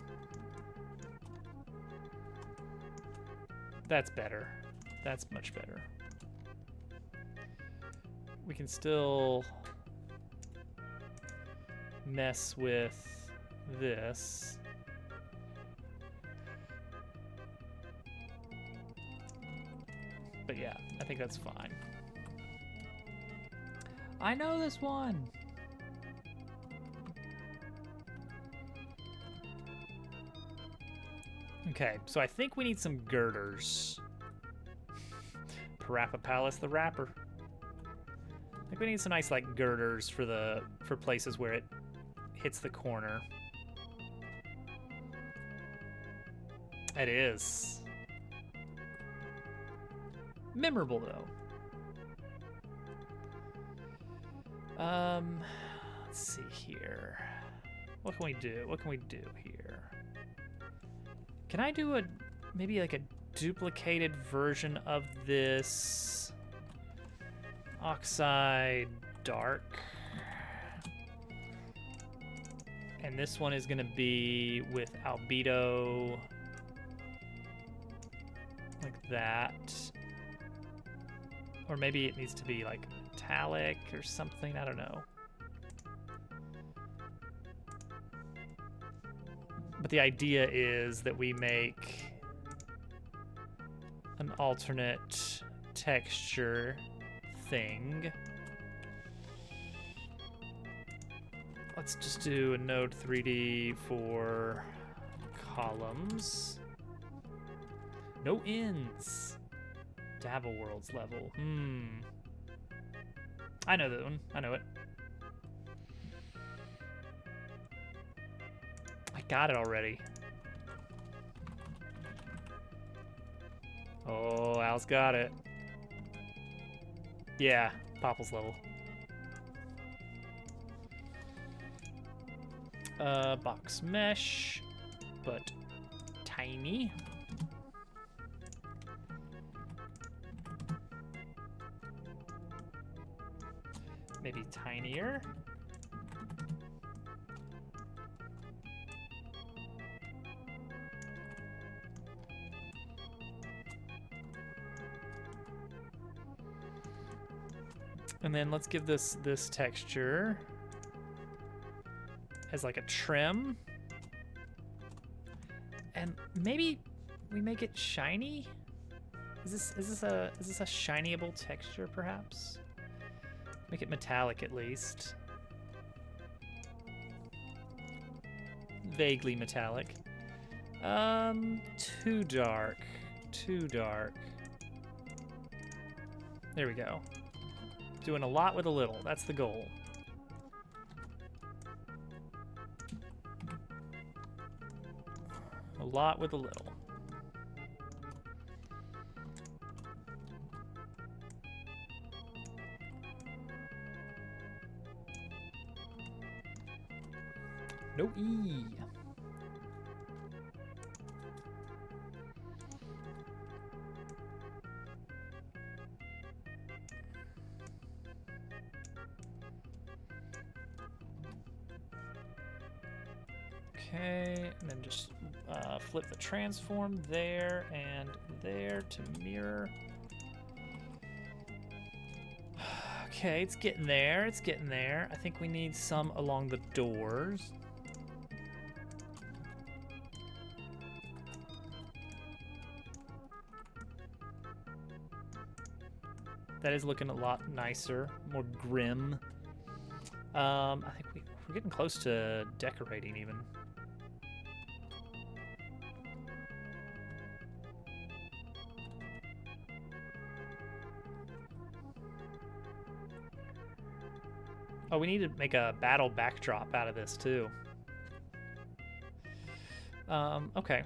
That's better. That's much better. We can still mess with this. But yeah, I think that's fine. I know this one. Okay, so I think we need some girders. Parappa Palace the Rapper. I think we need some nice like girders for places where it hits the corner. It is. Memorable though. Let's see here. What can we do? What can we do here? Can I do maybe like a duplicated version of this Oxide Dark? And this one is gonna be with albedo like that. Or maybe it needs to be like metallic or something, I don't know. But the idea is that we make an alternate texture thing. Let's just do a node 3D for columns. No ends. Dabble Worlds level. I know that one. I know it. I got it already. Oh, Al's got it. Yeah, Popple's level. Box mesh, but tiny. Maybe tinier. And then let's give this texture as like a trim. And maybe we make it shiny? Is this a shinyable texture perhaps? Make it metallic at least. Vaguely metallic. Too dark. Too dark. There we go. Doing a lot with a little. That's the goal. A lot with a little. No E. Okay, and then just flip the transform there and there to mirror. Okay, it's getting there. It's getting there. I think we need some along the doors. That is looking a lot nicer, more grim. I think we're getting close to decorating even. Oh, we need to make a battle backdrop out of this too. Okay.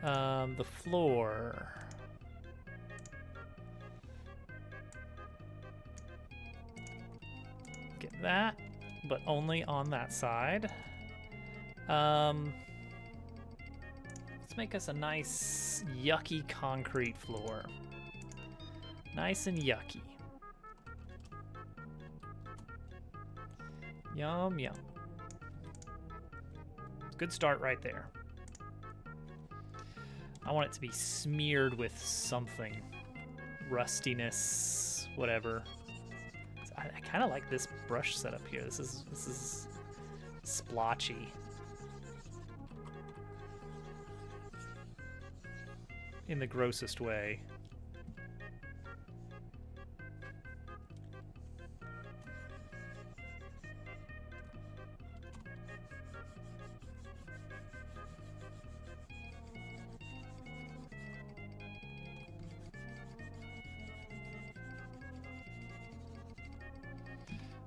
The floor. Get that, but only on that side. Let's make us a nice yucky concrete floor. Nice and yucky. Yum, yum. Good start right there. I want it to be smeared with something. Rustiness, whatever. I kind of like this brush setup here. This is splotchy. In the grossest way.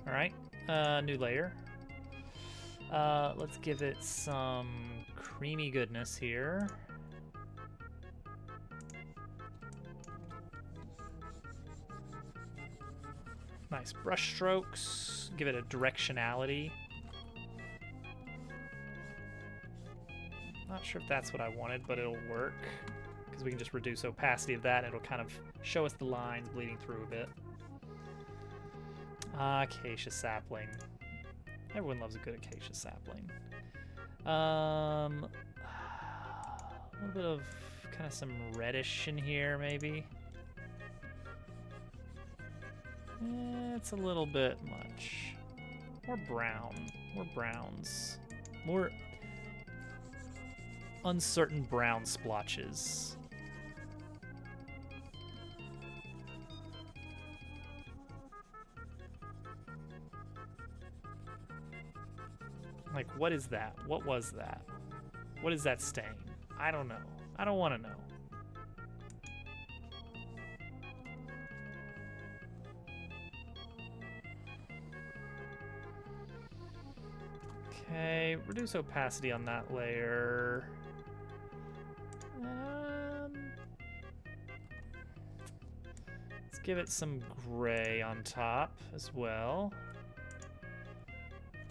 All right, new layer. Let's give it some creamy goodness here. Nice brush strokes. Give it a directionality. Not sure if that's what I wanted, but it'll work. Because we can just reduce opacity of that and it'll kind of show us the lines bleeding through a bit. Acacia sapling. Everyone loves a good acacia sapling. A little bit of kind of some reddish in here, maybe. It's a little bit much. More brown. More browns. More uncertain brown splotches. Like, what is that? What was that? What is that stain? I don't know. I don't want to know. Okay, reduce opacity on that layer. Let's give it some gray on top as well.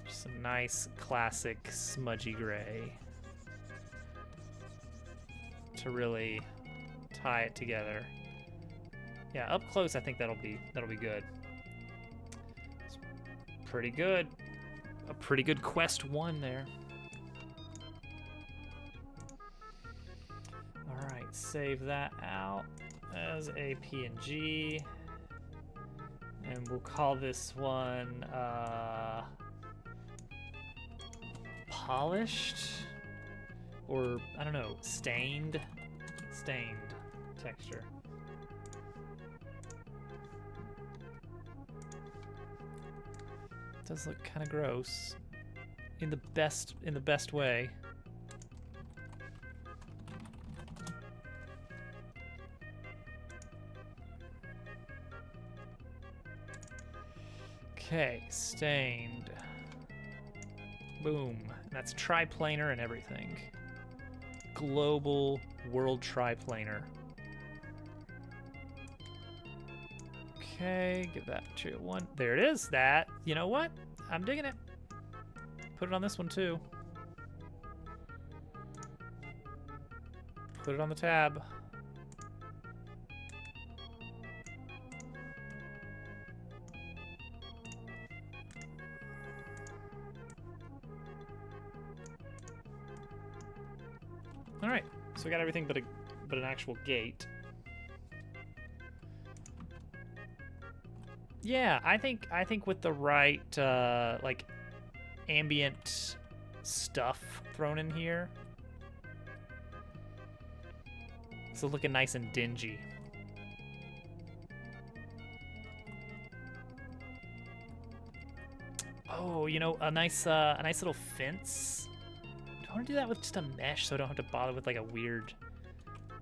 Some nice classic smudgy gray to really tie it together. Yeah, up close I think that'll be good. It's pretty good. A pretty good quest 1 there. All right, save that out as a PNG, and we'll call this one polished, or I don't know, stained texture. It does look kind of gross in the best way. Okay, stained. Boom. That's triplanar and everything. Global world triplanar. Okay, give that material 1. There it is. That, you know what? I'm digging it. Put it on this one too. Put it on the tab. All right, so we got everything but an actual gate. Yeah, I think with the right like ambient stuff thrown in here, it's looking nice and dingy. Oh, you know, a nice little fence. Do I want to do that with just a mesh so I don't have to bother with like a weird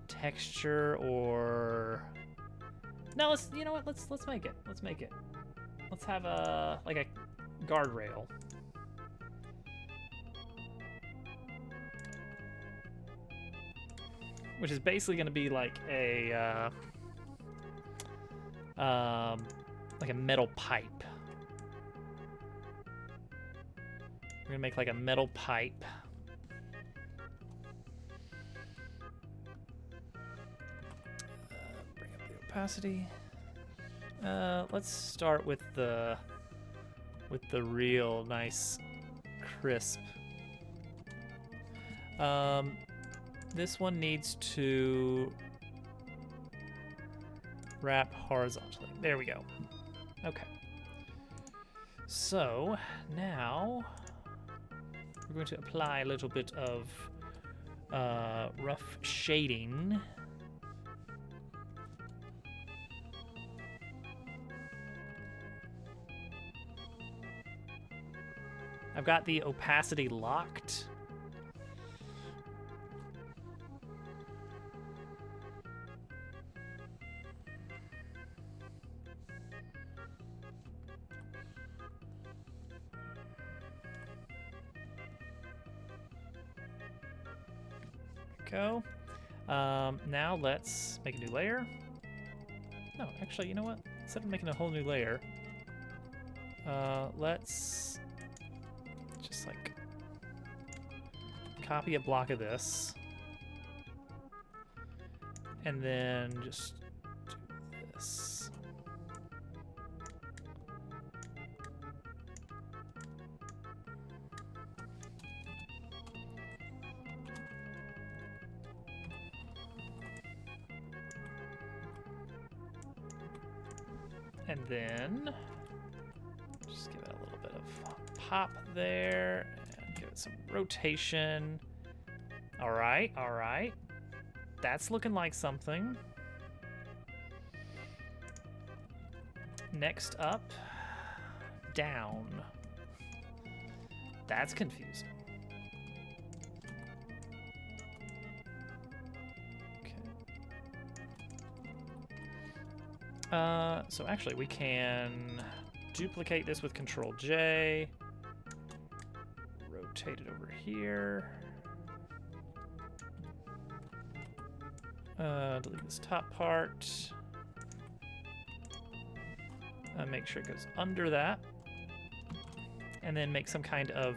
texture? Or no, let's, you know what, let's make it. Let's make it. Let's have a like a guardrail. Which is basically going to be like a metal pipe. We're gonna make like a metal pipe. Bring up the opacity. Let's start with the real nice crisp. This one needs to wrap horizontally. There we go. Okay. So now we're going to apply a little bit of rough shading. I've got the opacity locked. go. Now let's make a new layer. No, actually, you know what? Instead of making a whole new layer, let's just like copy a block of this and then just do this. And then just give it a little bit of pop there and give it some rotation. All right, all right. That's looking like something. Next up, down. That's confusing. So actually we can duplicate this with Control J, rotate it over here, delete this top part, make sure it goes under that, and then make some kind of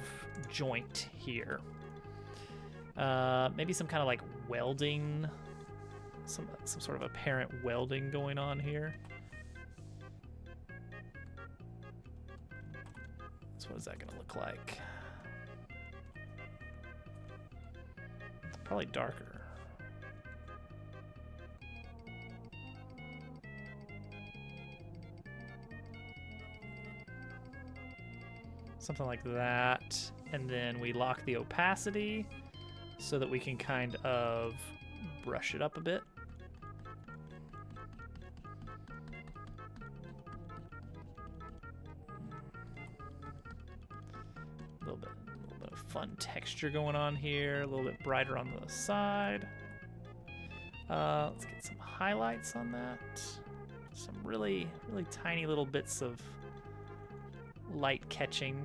joint here. Maybe some kind of like welding, some sort of apparent welding going on here. So what is that gonna look like? Probably darker. Something like that. And then we lock the opacity so that we can kind of brush it up a bit. A little bit of fun texture going on here, a little bit brighter on the side. Let's get some highlights on that. Some really tiny little bits of light catching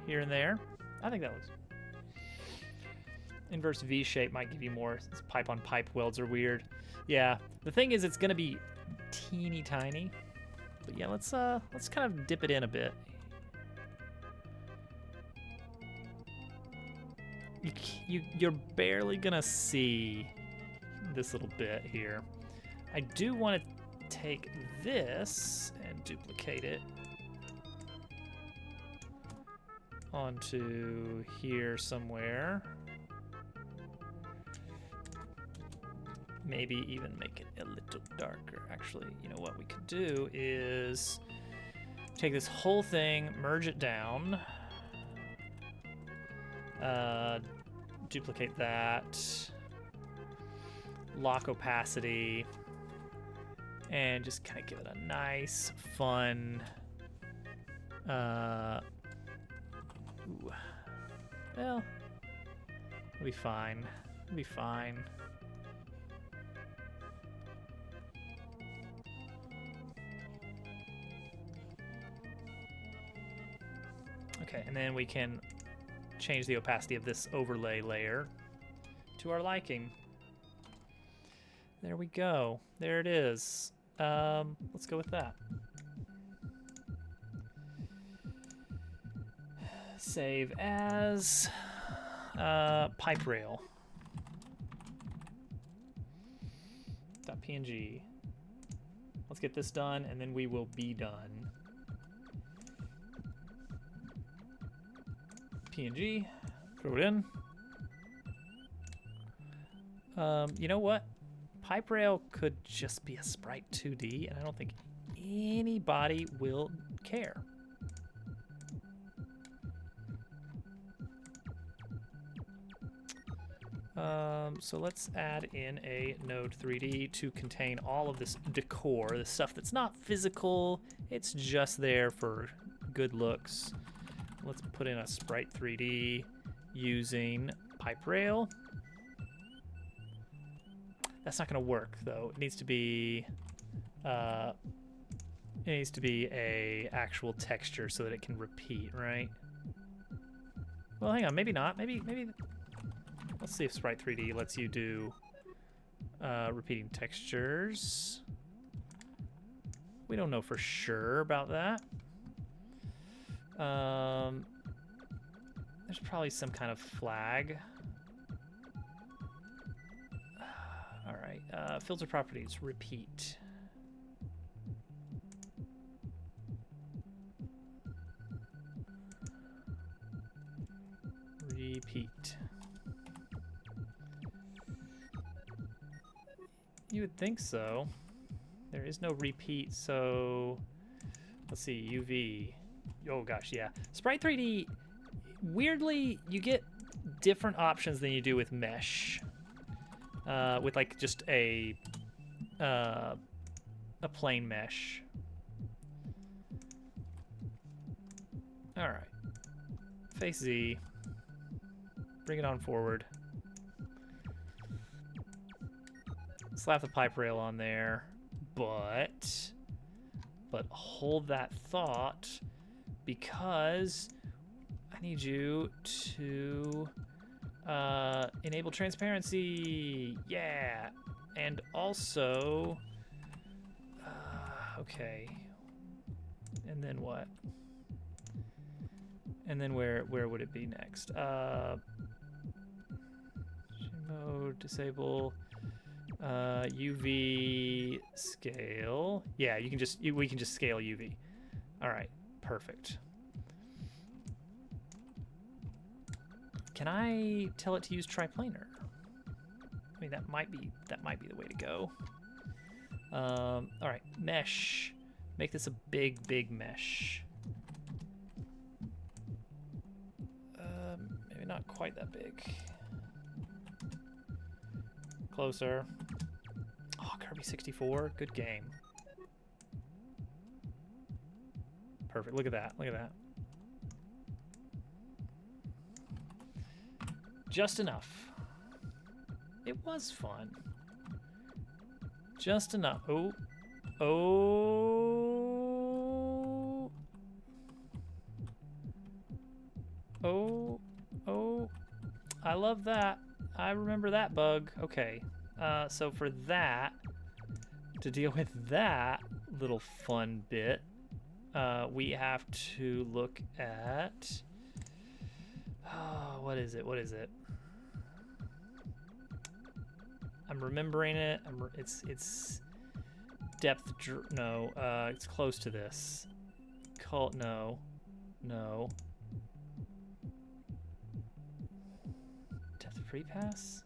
here and there. I think that looks. Inverse V shape might give you more. Since pipe on pipe welds are weird. Yeah, the thing is, it's gonna be teeny tiny. But yeah, let's kind of dip it in a bit. You're barely gonna see this little bit here. I do want to take this and duplicate it onto here somewhere. Maybe even make it a little darker. Actually, you know what we could do is take this whole thing, merge it down, duplicate that, lock opacity, and just kind of give it a nice, fun, well, it'll be fine. It'll be fine. Okay, and then we can change the opacity of this overlay layer to our liking. There we go. There it is. Let's go with that. Save as pipe rail. .png. Let's get this done, and then we will be done. PNG, throw it in. You know what? Pipe rail could just be a sprite 2D, and I don't think anybody will care. So let's add in a node 3D to contain all of this decor, the stuff that's not physical, it's just there for good looks. Let's put in a sprite 3D using pipe rail. That's not going to work though. It needs to be a actual texture so that it can repeat, right? Well, hang on, maybe not. Maybe Let's see if Sprite 3D lets you do repeating textures. We don't know for sure about that. There's probably some kind of flag. All right, filter properties, repeat. Repeat. You would think so. There is no repeat, so let's see, UV. Oh gosh, yeah. Sprite 3D, weirdly, you get different options than you do with Mesh. With like just a plain mesh. All right, face Z. Bring it on forward. Slap the pipe rail on there, but hold that thought, because I need you to enable transparency. Yeah, and also, okay. And then what? And then where would it be next? Mode, disable, UV scale. Yeah, you can just we can just scale UV. All right, perfect. Can I tell it to use triplanar? I mean, that might be the way to go. All right, mesh. Make this a big mesh. Maybe not quite that big. Closer. Oh, Kirby 64, good game. Perfect. Look at that. Look at that. Just enough. It was fun. Just enough. Oh. Oh. Oh. Oh. I love that. I remember that bug. Okay. So for that, to deal with that little fun bit, we have to look at... Oh, what is it? What is it? I'm remembering it. It's depth. No, it's close to this. No. Depth of pre-pass?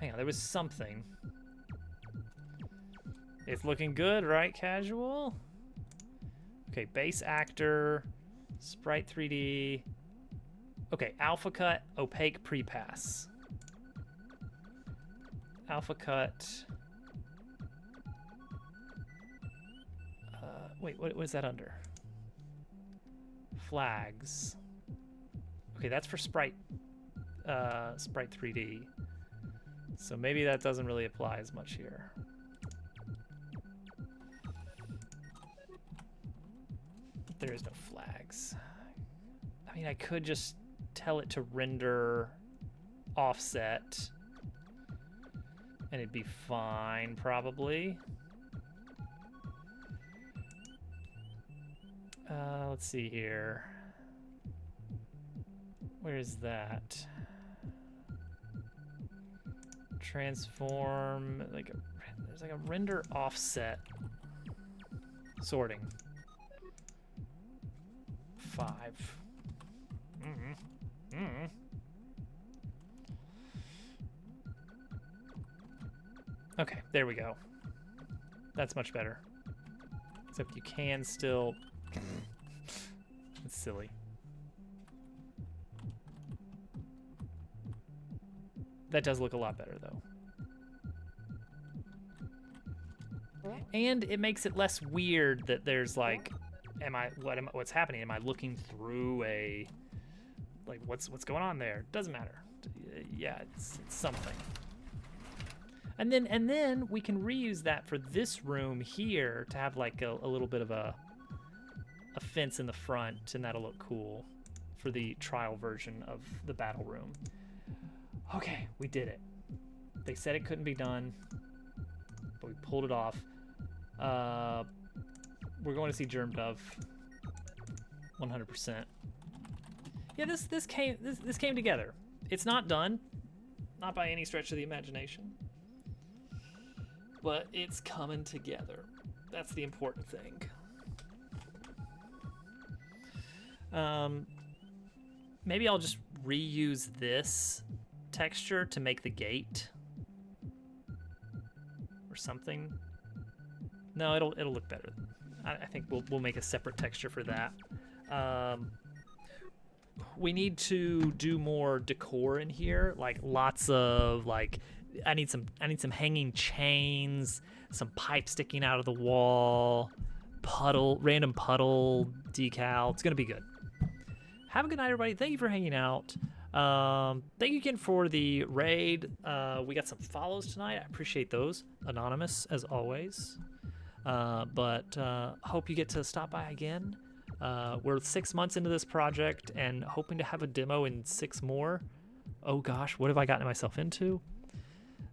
Hang on, there was something. It's looking good, right, casual? Okay, base actor, Sprite 3D. Okay, alpha cut, opaque pre-pass. Alpha cut. Wait, what is that under? Flags. Okay, that's for Sprite 3D. So maybe that doesn't really apply as much here. There is no flags. I mean, I could just tell it to render offset and it'd be fine, probably. Let's see here. Where is that? Transform, there's like a render offset sorting. 5. Okay, there we go. That's much better. Except you can still... It's silly. That does look a lot better, though. And it makes it less weird that there's like, what's happening? Am I looking through a, like, what's going on there? Doesn't matter. Yeah, it's something. And then we can reuse that for this room here to have like a little bit of a fence in the front, and that'll look cool for the trial version of the battle room. Okay, we did it. They said it couldn't be done, but we pulled it off. We're going to see Germ Dove. 100%. Yeah, this came together. It's not done, not by any stretch of the imagination, but it's coming together. That's the important thing. Maybe I'll just reuse this texture to make the gate or something. No, it'll look better. I think we'll make a separate texture for that. We need to do more decor in here, like lots of like I need some hanging chains, some pipe sticking out of the wall, random puddle decal. It's gonna be good. Have a good night, everybody. Thank you for hanging out. Thank you again for the raid. We got some follows tonight. I appreciate those. Anonymous, as always. But hope you get to stop by again. We're 6 months into this project and hoping to have a demo in 6 more. Oh gosh, what have I gotten myself into?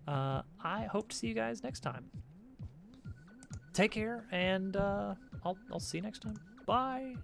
I hope to see you guys next time. Take care, and I'll see you next time. Bye.